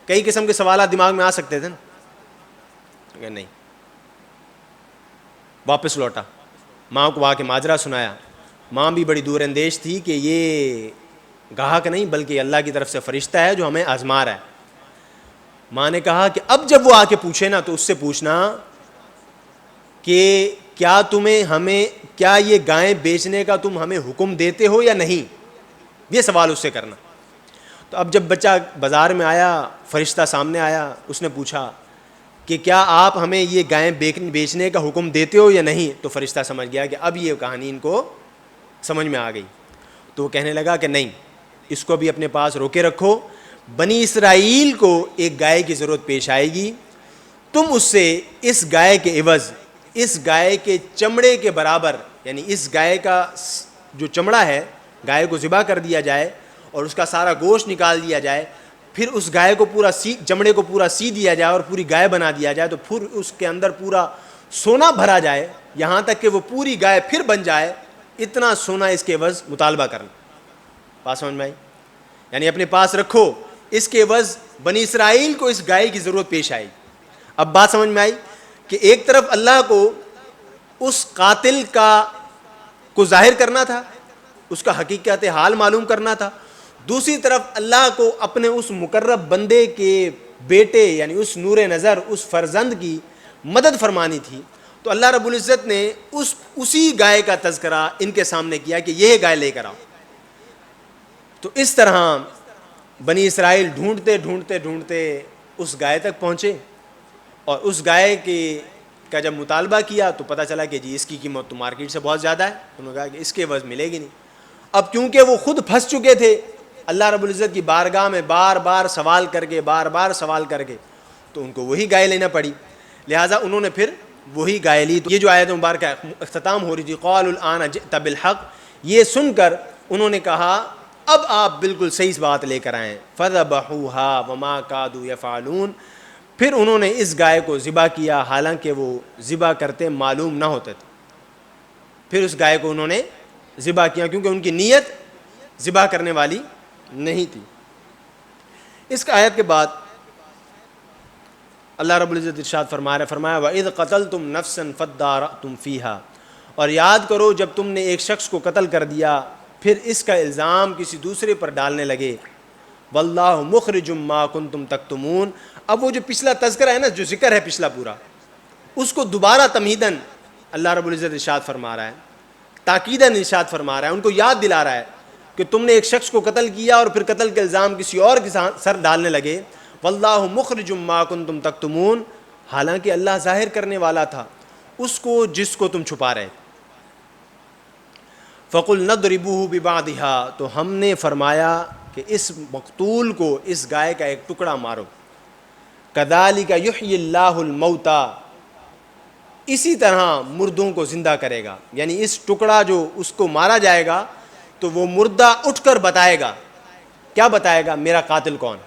Speaker 1: کئی قسم کے سوالات دماغ میں آ سکتے تھے نا, کہ نہیں. واپس لوٹا, ماں کو آ کے ماجرا سنایا. ماں بھی بڑی دور اندیش تھی کہ یہ گاہک نہیں بلکہ اللہ کی طرف سے فرشتہ ہے جو ہمیں آزما رہا ہے. ماں نے کہا کہ اب جب وہ آ کے پوچھے نا تو اس سے پوچھنا کہ کیا یہ گائیں بیچنے کا تم ہمیں حکم دیتے ہو یا نہیں, یہ سوال اس سے کرنا. تو اب جب بچہ بازار میں آیا, فرشتہ سامنے آیا, اس نے پوچھا کہ کیا آپ ہمیں یہ گائیں بیچنے کا حکم دیتے ہو یا نہیں, تو فرشتہ سمجھ گیا کہ اب یہ کہانی ان کو سمجھ میں آ گئی. تو وہ کہنے لگا کہ نہیں, اس کو بھی اپنے پاس روکے رکھو, بنی اسرائیل کو ایک گائے کی ضرورت پیش آئے گی, تم اس سے اس گائے کے عوض اس گائے کے چمڑے کے برابر, یعنی اس گائے کا جو چمڑا ہے, گائے کو ذبح کر دیا جائے اور اس کا سارا گوشت نکال دیا جائے, پھر اس گائے کو پورا چمڑے کو پورا سی دیا جائے اور پوری گائے بنا دیا جائے, تو پھر اس کے اندر پورا سونا بھرا جائے یہاں تک کہ وہ پوری گائے پھر بن جائے, اتنا سونا اس کے عوض مطالبہ کرنا. بات سمجھ میں آئی؟ یعنی اپنے پاس رکھو, اس کے عوض بنی اسرائیل کو اس گائے کی ضرورت پیش آئی. اب بات سمجھ میں آئی کہ ایک طرف اللہ کو اس قاتل کو ظاہر کرنا تھا, اس کا حقیقت حال معلوم کرنا تھا, دوسری طرف اللہ کو اپنے اس مقرب بندے کے بیٹے یعنی اس نور نظر, اس فرزند کی مدد فرمانی تھی. تو اللہ رب العزت نے اسی گائے کا تذکرہ ان کے سامنے کیا کہ یہ گائے لے کر آؤ. تو اس طرح بنی اسرائیل ڈھونڈتے ڈھونڈتے ڈھونڈتے اس گائے تک پہنچے, اور اس گائے کا جب مطالبہ کیا تو پتہ چلا کہ جی اس کی قیمت تو مارکیٹ سے بہت زیادہ ہے. انہوں نے کہا کہ اس کے عوض ملے گی نہیں. اب کیونکہ وہ خود پھنس چکے تھے اللہ رب العزت کی بارگاہ میں بار بار سوال کر کے, تو ان کو وہی گائے لینا پڑی. لہٰذا انہوں نے پھر وہی گائے لی. تو یہ جو آیت مبارکہ اختتام ہو رہی تھی, قالوا الآن جئت بالحق, یہ سن کر انہوں نے کہا اب آپ بالکل صحیح بات لے کر آئیں. فذبحوها وما كادوا يفعلون, پھر انہوں نے اس گائے کو ذبح کیا حالانکہ وہ ذبح کرتے معلوم نہ ہوتے تھے. پھر اس گائے کو انہوں نے ذبح کیا کیونکہ ان کی نیت ذبح کرنے والی نہیں تھی. اس کا آیت کے بعد اللہ رب العزت ارشاد فرمایا وَإِذْ قَتَلْتُمْ نَفْسًا فَادَّارَأْتُمْ فِيهَا, اور یاد کرو جب تم نے ایک شخص کو قتل کر دیا پھر اس کا الزام کسی دوسرے پر ڈالنے لگے. وَاللَّهُ مُخْرِجٌ مَا كُنْتُمْ تَكْتُمُونَ, اب وہ جو پچھلا تذکرہ ہے نا, جو ذکر ہے پچھلا پورا, اس کو دوبارہ تمہیداً اللہ رب العزت ارشاد فرما رہا ہے, تاکیداً ارشاد فرما رہا ہے, ان کو یاد دلا رہا ہے کہ تم نے ایک شخص کو قتل کیا اور پھر قتل کے الزام کسی اور کے سر ڈالنے لگے. واللہ مخرج ما کنتم تکتمون, حالانکہ اللہ ظاہر کرنے والا تھا اس کو جس کو تم چھپا رہے. فقل نضربوه ببعضها, تو ہم نے فرمایا کہ اس مقتول کو اس گائے کا ایک ٹکڑا مارو. کذالک یحیی اللہ الموتى, اسی طرح مردوں کو زندہ کرے گا. یعنی اس ٹکڑا جو اس کو مارا جائے گا تو وہ مردہ اٹھ کر بتائے گا. کیا بتائے گا؟ میرا قاتل کون.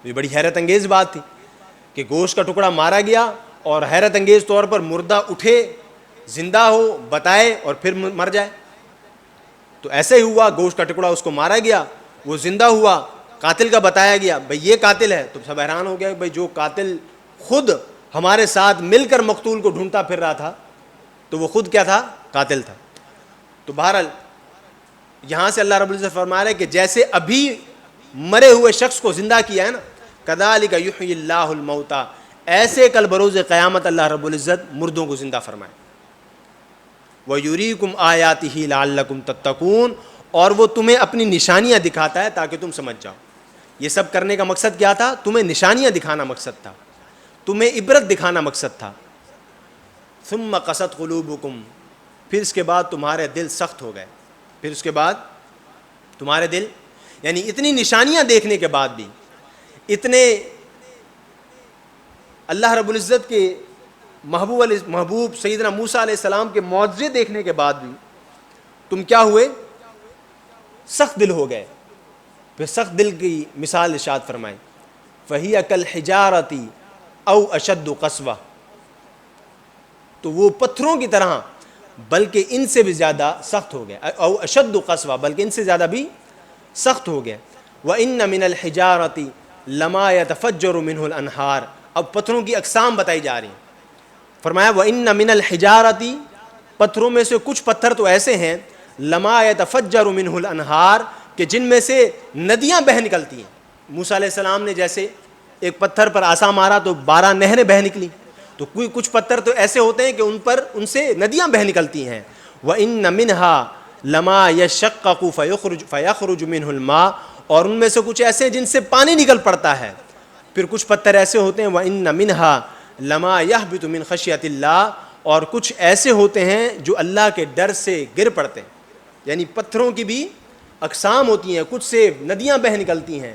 Speaker 1: یہ بڑی حیرت انگیز بات تھی کہ گوشت کا ٹکڑا مارا گیا اور حیرت انگیز طور پر مردہ اٹھے, زندہ ہو, بتائے اور پھر مر جائے. تو ایسے ہی ہوا, گوشت کا ٹکڑا اس کو مارا گیا, وہ زندہ ہوا, قاتل کا بتایا گیا بھئی یہ قاتل ہے. تو سب حیران ہو گیا بھئی جو قاتل خود ہمارے ساتھ مل کر مقتول کو ڈھونڈتا پھر رہا تھا تو وہ خود کیا تھا؟ قاتل تھا. تو بہرحال یہاں سے اللہ رب العزت فرما رہے کہ جیسے ابھی مرے ہوئے شخص کو زندہ کیا ہے نا, کذالک یحیی اللہ الموتى, ایسے کل بروز قیامت اللہ رب العزت مردوں کو زندہ فرمائے. وَيُرِيكُمْ آيَاتِهِ لَعَلَّكُمْ تَتَّقُونَ, اور وہ تمہیں اپنی نشانیاں دکھاتا ہے تاکہ تم سمجھ جاؤ. یہ سب کرنے کا مقصد کیا تھا؟ تمہیں نشانیاں دکھانا مقصد تھا, تمہیں عبرت دکھانا مقصد تھا. ثُمَّ قَسَتْ قُلُوبُكُمْ, پھر اس کے بعد تمہارے دل سخت ہو گئے. پھر اس کے بعد تمہارے دل, یعنی اتنی نشانیاں دیکھنے کے بعد بھی, اتنے اللہ رب العزت کے محبوب سیدنا موسیٰ علیہ السلام کے معجزے دیکھنے کے بعد بھی تم کیا ہوئے؟ سخت دل ہو گئے. پھر سخت دل کی مثال ارشاد فرمائیں، فَهِيَ كَالْحِجَارَةِ أَوْ أَشَدُّ قَسْوَةً، تو وہ پتھروں کی طرح بلکہ ان سے بھی زیادہ سخت ہو گیا. او اشد قسوہ، بلکہ ان سے زیادہ بھی سخت ہو گیا. وَإِنَّ مِنَ الْحِجَارَةِ لَمَا يَتَفَجَّرُ مِنْهُ الْأَنْهَارُ، اب پتھروں کی اقسام بتائی جا رہی ہیں. فرمایا وَإِنَّ مِنَ الْحِجَارَةِ، پتھروں میں سے کچھ پتھر تو ایسے ہیں لَمَا يَتَفَجَّرُ مِنْهُ الْأَنْهَارُ، کہ جن میں سے ندیاں بہہ نکلتی ہیں. موسیٰ علیہ السلام نے جیسے ایک پتھر پر عصا مارا تو 12 نہریں بہہ نکلی، تو کوئی کچھ پتھر تو ایسے ہوتے ہیں کہ ان سے ندیاں بہہ نکلتی ہیں. وَإِنَّ مِنْهَا لَمَا يَشَّقَّقُ فَيَخْرُجُ مِنْهُ الْمَاءُ، اور ان میں سے کچھ ایسے ہیں جن سے پانی نکل پڑتا ہے. پھر کچھ پتھر ایسے ہوتے ہیں وَإِنَّ مِنْهَا لَمَا يَهْبِطُ مِنْ خَشْيَةِ اللَّهِ، اور کچھ ایسے ہوتے ہیں جو اللہ کے ڈر سے گر پڑتے ہیں. یعنی پتھروں کی بھی اقسام ہوتی ہیں، کچھ سے ندیاں بہہ نکلتی ہیں،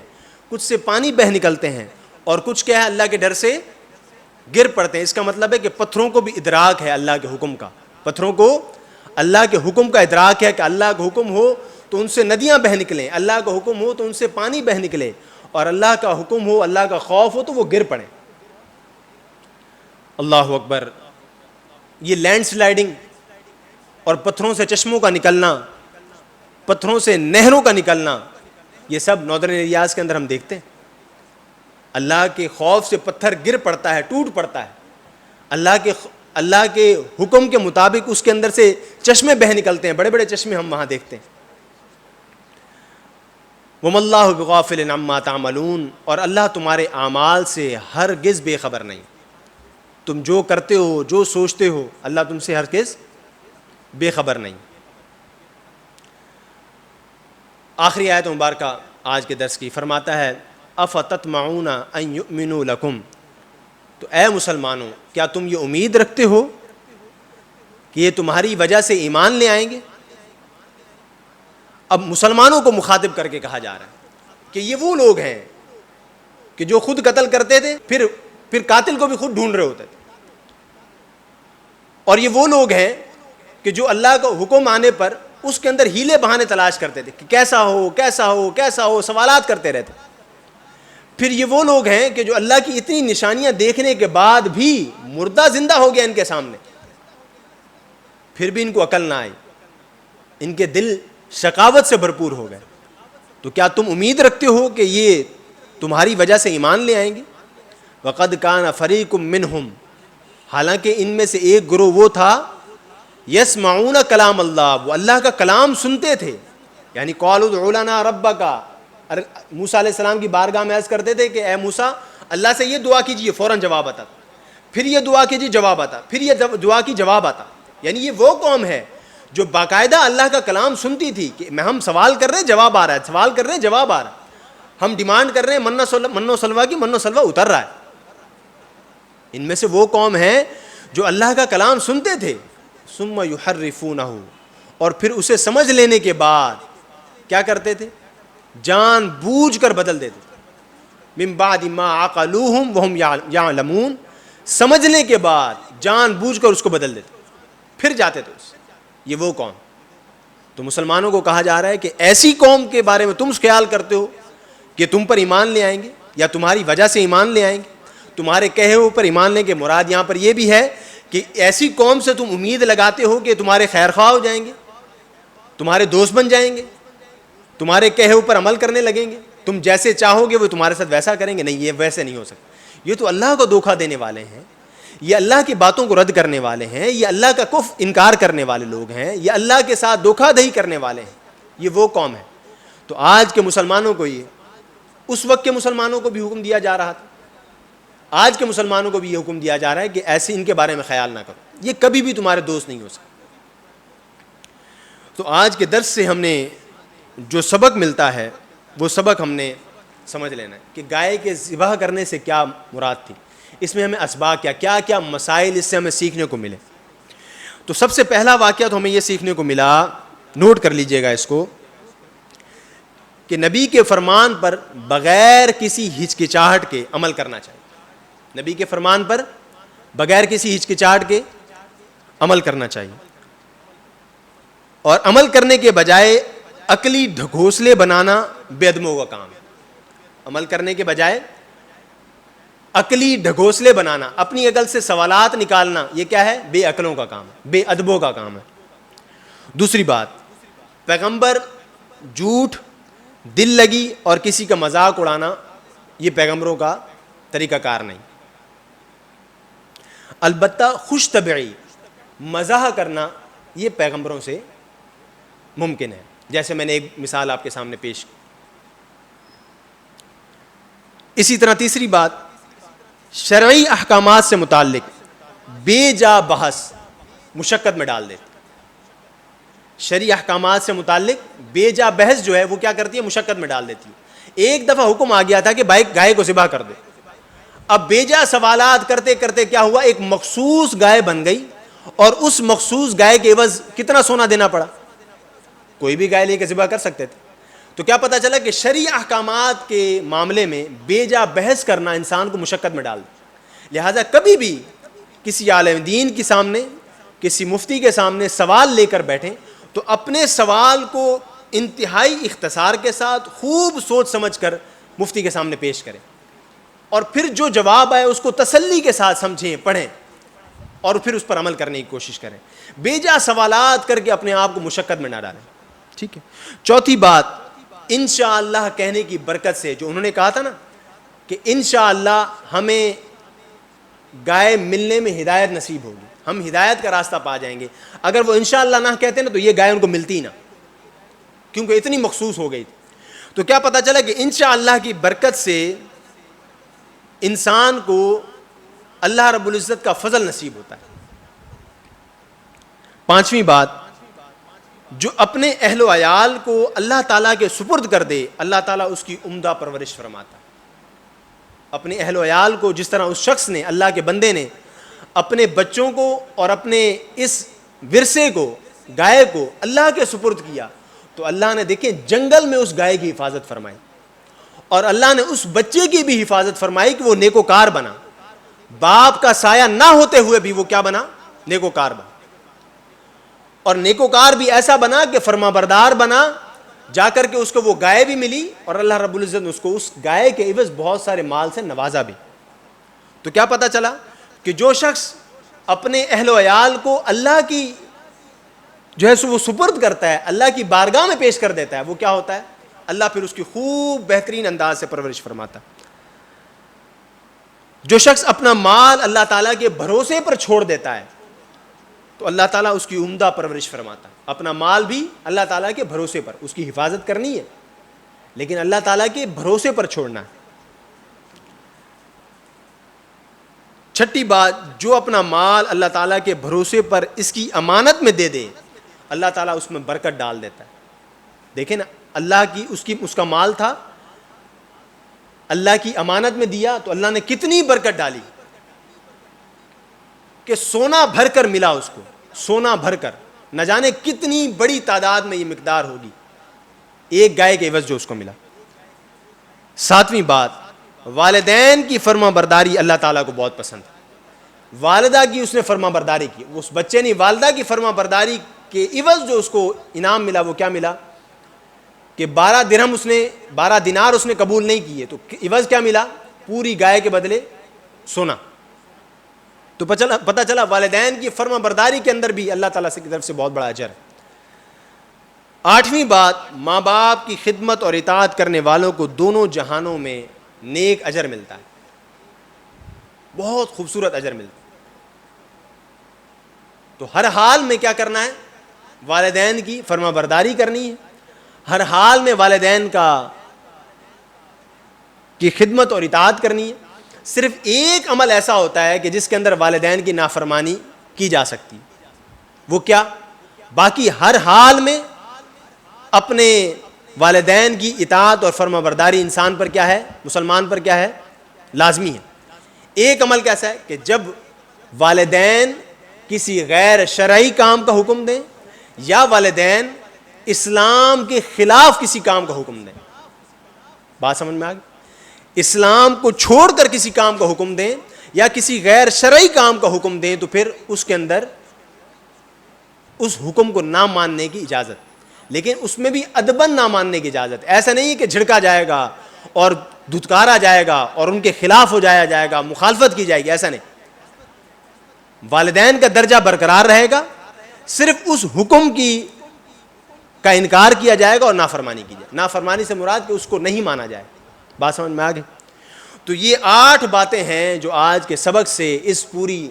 Speaker 1: کچھ سے پانی بہہ نکلتے ہیں، اور کچھ کیا ہے اللہ کے ڈر سے گر پڑتے ہیں. اس کا مطلب ہے کہ پتھروں کو بھی ادراک ہے اللہ کے حکم کا، پتھروں کو اللہ کے حکم کا ادراک ہے کہ اللہ کا حکم ہو تو ان سے ندیاں بہہ نکلیں، اللہ کا حکم ہو تو ان سے پانی بہہ نکلے، اور اللہ کا حکم ہو، اللہ کا خوف ہو تو وہ گر پڑیں. اللہ اکبر. یہ لینڈ سلائیڈنگ اور پتھروں سے چشموں کا نکلنا، پتھروں سے نہروں کا نکلنا، یہ سب ناردرن ایریاز کے اندر ہم دیکھتے ہیں. اللہ کے خوف سے پتھر گر پڑتا ہے، ٹوٹ پڑتا ہے. اللہ کے حکم کے مطابق اس کے اندر سے چشمے بہہ نکلتے ہیں، بڑے بڑے چشمے ہم وہاں دیکھتے ہیں. وَمَا اللَّهُ بِغَافِلٍ عَمَّا تَعْمَلُونَ، اور اللہ تمہارے اعمال سے ہرگز بے خبر نہیں. تم جو کرتے ہو، جو سوچتے ہو، اللہ تم سے ہرگز بے خبر نہیں. آخری آیت مبارکہ آج کے درس کی فرماتا ہے اَفَتَطْمَعُونَ أَن يُؤْمِنُوا لَكُمْ، تو اے مسلمانوں کیا تم یہ امید رکھتے ہو کہ یہ تمہاری وجہ سے ایمان لے آئیں گے؟ اب مسلمانوں کو مخاطب کر کے کہا جا رہا ہے کہ یہ وہ لوگ ہیں کہ جو خود قتل کرتے تھے، پھر قاتل کو بھی خود ڈھونڈ رہے ہوتے تھے، اور یہ وہ لوگ ہیں کہ جو اللہ کا حکم آنے پر اس کے اندر ہیلے بہانے تلاش کرتے تھے کہ کیسا ہو کیسا ہو کیسا ہو، سوالات کرتے رہتے. پھر یہ وہ لوگ ہیں کہ جو اللہ کی اتنی نشانیاں دیکھنے کے بعد بھی مردہ زندہ ہو گیا ان کے سامنے، پھر بھی ان کو عقل نہ آئی، ان کے دل شقاوت سے بھرپور ہو گئے. تو کیا تم امید رکھتے ہو کہ یہ تمہاری وجہ سے ایمان لے آئیں گے؟ وَقَدْ كَانَ فَرِيقٌ مِّنْهُمْ، حالانکہ ان میں سے ایک گروہ وہ تھا یسمعون کلام اللہ، وہ اللہ کا کلام سنتے تھے. یعنی قالوا ادع لنا ربک، موسیٰ علیہ السلام کی بارگاہ میں عرض کرتے تھے کہ اے موسیٰ اللہ سے یہ دعا کیجیے، فوراً جواب آتا، پھر یہ دعا کیجیے جواب آتا، پھر یہ دعا کی جواب آتا. یعنی یہ وہ قوم ہے جو باقاعدہ اللہ کا کلام سنتی تھی کہ ہم سوال کر رہے ہیں جواب آ رہا ہے، سوال کر رہے ہیں جواب آ رہا ہے، ہم ڈیمانڈ کر رہے ہیں من و سلوہ کی، من و سلوہ اتر رہا ہے. ان میں سے وہ قوم ہے جو اللہ کا کلام سنتے تھے ثم یحرفونہ، اور پھر اسے سمجھ لینے کے بعد کیا کرتے تھے؟ جان بوجھ کر بدل دیتے تھے. من بعد ما عقلوہم وہم یعلمون، سمجھنے کے بعد جان بوجھ کر اس کو بدل دیتے، پھر جاتے تھے اس. یہ وہ قوم. تو مسلمانوں کو کہا جا رہا ہے کہ ایسی قوم کے بارے میں تم خیال کرتے ہو کہ تم پر ایمان لے آئیں گے یا تمہاری وجہ سے ایمان لے آئیں گے. تمہارے کہے ہوئے پر ایمان لیں گے، مراد یہاں پر یہ بھی ہے کہ ایسی قوم سے تم امید لگاتے ہو کہ تمہارے خیر خواہ ہو جائیں گے، تمہارے دوست بن جائیں گے، تمہارے کہے پر عمل کرنے لگیں گے، تم جیسے چاہو گے وہ تمہارے ساتھ ویسا کریں گے. نہیں، یہ ویسے نہیں ہو سکتا. یہ تو اللہ کو دھوکہ دینے والے ہیں، یہ اللہ کی باتوں کو رد کرنے والے ہیں، یہ اللہ کا کفر انکار کرنے والے لوگ ہیں، یہ اللہ کے ساتھ دھوکہ دہی کرنے والے ہیں. یہ وہ قوم ہے. تو آج کے مسلمانوں کو، یہ اس وقت کے مسلمانوں کو بھی حکم دیا جا رہا تھا، آج کے مسلمانوں کو بھی یہ حکم دیا جا رہا ہے کہ ایسے ان کے بارے میں خیال نہ کرو، یہ کبھی بھی تمہارے دوست نہیں ہو سکتے. تو آج کے درس سے ہم نے جو سبق ملتا ہے وہ سبق ہم نے سمجھ لینا ہے کہ گائے کے ذبح کرنے سے کیا مراد تھی، اس میں ہمیں اسباق کیا کیا مسائل اس سے ہمیں سیکھنے کو ملے. تو سب سے پہلا واقعہ تو ہمیں یہ سیکھنے کو ملا، نوٹ کر لیجئے گا اس کو، کہ نبی کے فرمان پر بغیر کسی ہچکچاہٹ کے عمل کرنا چاہیے. نبی کے فرمان پر بغیر کسی ہچکچاہٹ کے عمل کرنا چاہیے، اور عمل کرنے کے بجائے عقلی ڈھکوسلے بنانا بے ادبوں کا کام ہے۔ عمل کرنے کے بجائے عقلی ڈھکوسلے بنانا، اپنی عقل سے سوالات نکالنا، یہ کیا ہے؟ بے عقلوں کا کام ہے، بے ادبوں کا کام ہے۔ دوسری بات، پیغمبر جھوٹ، دل لگی اور کسی کا مذاق اڑانا یہ پیغمبروں کا طریقہ کار نہیں۔ البتہ خوش طبعی، مزاح کرنا یہ پیغمبروں سے ممکن ہے، جیسے میں نے ایک مثال آپ کے سامنے پیش کی۔ اسی طرح تیسری بات، شرعی احکامات سے متعلق بے جا بحث مشقت میں ڈال دیتی۔ شرعی احکامات سے متعلق بے جا بحث جو ہے وہ کیا کرتی ہے؟ مشقت میں ڈال دیتی ہے۔ ایک دفعہ حکم آ گیا تھا کہ گائے کو ذبح کر دے، اب بے جا سوالات کرتے کرتے کیا ہوا؟ ایک مخصوص گائے بن گئی، اور اس مخصوص گائے کے عوض کتنا سونا دینا پڑا؟ کوئی بھی گائے لے کے ذبح کر سکتے تھے۔ تو کیا پتا چلا کہ شرعی احکامات کے معاملے میں بے جا بحث کرنا انسان کو مشقت میں ڈال دے۔ لہٰذا کبھی بھی کسی عالم دین کے سامنے، کسی مفتی کے سامنے سوال لے کر بیٹھیں تو اپنے سوال کو انتہائی اختصار کے ساتھ خوب سوچ سمجھ کر مفتی کے سامنے پیش کریں، اور پھر جو جواب آئے اس کو تسلی کے ساتھ سمجھیں، پڑھیں، اور پھر اس پر عمل کرنے کی کوشش کریں۔ بے جا سوالات کر کے اپنے آپ کو مشقت میں نہ ڈالیں، ٹھیک ہے۔ چوتھی بات، انشاءاللہ کہنے کی برکت سے، جو انہوں نے کہا تھا نا کہ انشاءاللہ ہمیں گائے ملنے میں ہدایت نصیب ہوگی، ہم ہدایت کا راستہ پا جائیں گے، اگر وہ انشاءاللہ نہ کہتے نا تو یہ گائے ان کو ملتی نہ، کیونکہ اتنی مخصوص ہو گئی تھی۔ تو کیا پتا چلا کہ انشاءاللہ کی برکت سے انسان کو اللہ رب العزت کا فضل نصیب ہوتا ہے۔ پانچویں بات، جو اپنے اہل و عیال کو اللہ تعالیٰ کے سپرد کر دے، اللہ تعالیٰ اس کی عمدہ پرورش فرماتا ہے۔ اپنے اہل و عیال کو جس طرح اس شخص نے، اللہ کے بندے نے اپنے بچوں کو اور اپنے اس ورثے کو، گائے کو اللہ کے سپرد کیا، تو اللہ نے دیکھیں جنگل میں اس گائے کی حفاظت فرمائی، اور اللہ نے اس بچے کی بھی حفاظت فرمائی کہ وہ نیکوکار بنا، باپ کا سایہ نہ ہوتے ہوئے بھی وہ کیا بنا؟ نیکوکار بنا، اور نیکوکار بھی ایسا بنا کہ فرما بردار بنا، جا کر کے اس کو وہ گائے بھی ملی، اور اللہ رب العزت نے اس کو اس گائے کے عوض بہت سارے مال سے نوازا بھی۔ تو کیا پتا چلا کہ جو شخص اپنے اہل و عیال کو اللہ کی جو ہے وہ سپرد کرتا ہے، اللہ کی بارگاہ میں پیش کر دیتا ہے، وہ کیا ہوتا ہے؟ اللہ پھر اس کی خوب بہترین انداز سے پرورش فرماتا ہے۔ جو شخص اپنا مال اللہ تعالیٰ کے بھروسے پر چھوڑ دیتا ہے تو اللہ تعالیٰ اس کی عمدہ پرورش فرماتا ہے۔ اپنا مال بھی اللہ تعالیٰ کے بھروسے پر، اس کی حفاظت کرنی ہے لیکن اللہ تعالیٰ کے بھروسے پر چھوڑنا ہے۔ چھٹی بات، جو اپنا مال اللہ تعالیٰ کے بھروسے پر اس کی امانت میں دے دے، اللہ تعالیٰ اس میں برکت ڈال دیتا ہے۔ دیکھیں نا، اللہ کی اس کا مال تھا، اللہ کی امانت میں دیا تو اللہ نے کتنی برکت ڈالی کہ سونا بھر کر ملا اس کو، سونا بھر کر، نہ جانے کتنی بڑی تعداد میں یہ مقدار ہوگی ایک گائے کے عوض جو اس کو ملا۔ ساتویں بات، والدین کی فرما برداری اللہ تعالیٰ کو بہت پسند ہے۔ والدہ کی اس نے فرما برداری کی، اس بچے نے والدہ کی فرما برداری کے عوض جو اس کو انعام ملا وہ کیا ملا کہ 12 درہم اس نے، 12 دینار اس نے قبول نہیں کیے، تو عوض کیا ملا؟ پوری گائے کے بدلے سونا۔ تو پتہ چلا والدین کی فرما برداری کے اندر بھی اللہ تعالیٰ کی طرف سے بہت بڑا اجر ہے۔ آٹھویں بات، ماں باپ کی خدمت اور اطاعت کرنے والوں کو دونوں جہانوں میں نیک اجر ملتا ہے، بہت خوبصورت اجر ملتا ہے۔ تو ہر حال میں کیا کرنا ہے؟ والدین کی فرما برداری کرنی ہے، ہر حال میں والدین کی خدمت اور اطاعت کرنی ہے۔ صرف ایک عمل ایسا ہوتا ہے کہ جس کے اندر والدین کی نافرمانی کی جا سکتی، وہ کیا؟ باقی ہر حال میں اپنے والدین کی اطاعت اور فرما برداری انسان پر کیا ہے؟ مسلمان پر کیا ہے؟ لازمی ہے۔ ایک عمل کیسا ہے کہ جب والدین کسی غیر شرعی کام کا حکم دیں یا والدین اسلام کے خلاف کسی کام کا حکم دیں، بات سمجھ میں آ گئی؟ اسلام کو چھوڑ کر کسی کام کا حکم دیں یا کسی غیر شرعی کام کا حکم دیں تو پھر اس کے اندر اس حکم کو نہ ماننے کی اجازت، لیکن اس میں بھی ادباً نہ ماننے کی اجازت. ایسا نہیں کہ جھڑکا جائے گا اور دھتکارا جائے گا اور ان کے خلاف ہو جائے گا، مخالفت کی جائے گی، ایسا نہیں. والدین کا درجہ برقرار رہے گا، صرف اس حکم کا انکار کیا جائے گا اور نافرمانی کی جائے. نافرمانی سے مراد کہ اس کو نہیں مانا جائے. بات سمجھ میں آ گئی؟ تو یہ 8 باتیں ہیں جو آج کے سبق سے، اس پوری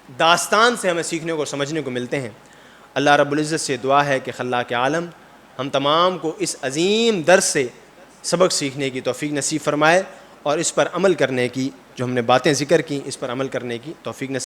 Speaker 1: داستان سے ہمیں سیکھنے کو سمجھنے کو ملتے ہیں. اللہ رب العزت سے دعا ہے کہ خلاق عالم ہم تمام کو اس عظیم درس سے سبق سیکھنے کی توفیق نصیب فرمائے اور اس پر عمل کرنے کی، جو ہم نے باتیں ذکر کی اس پر عمل کرنے کی توفیق نصیب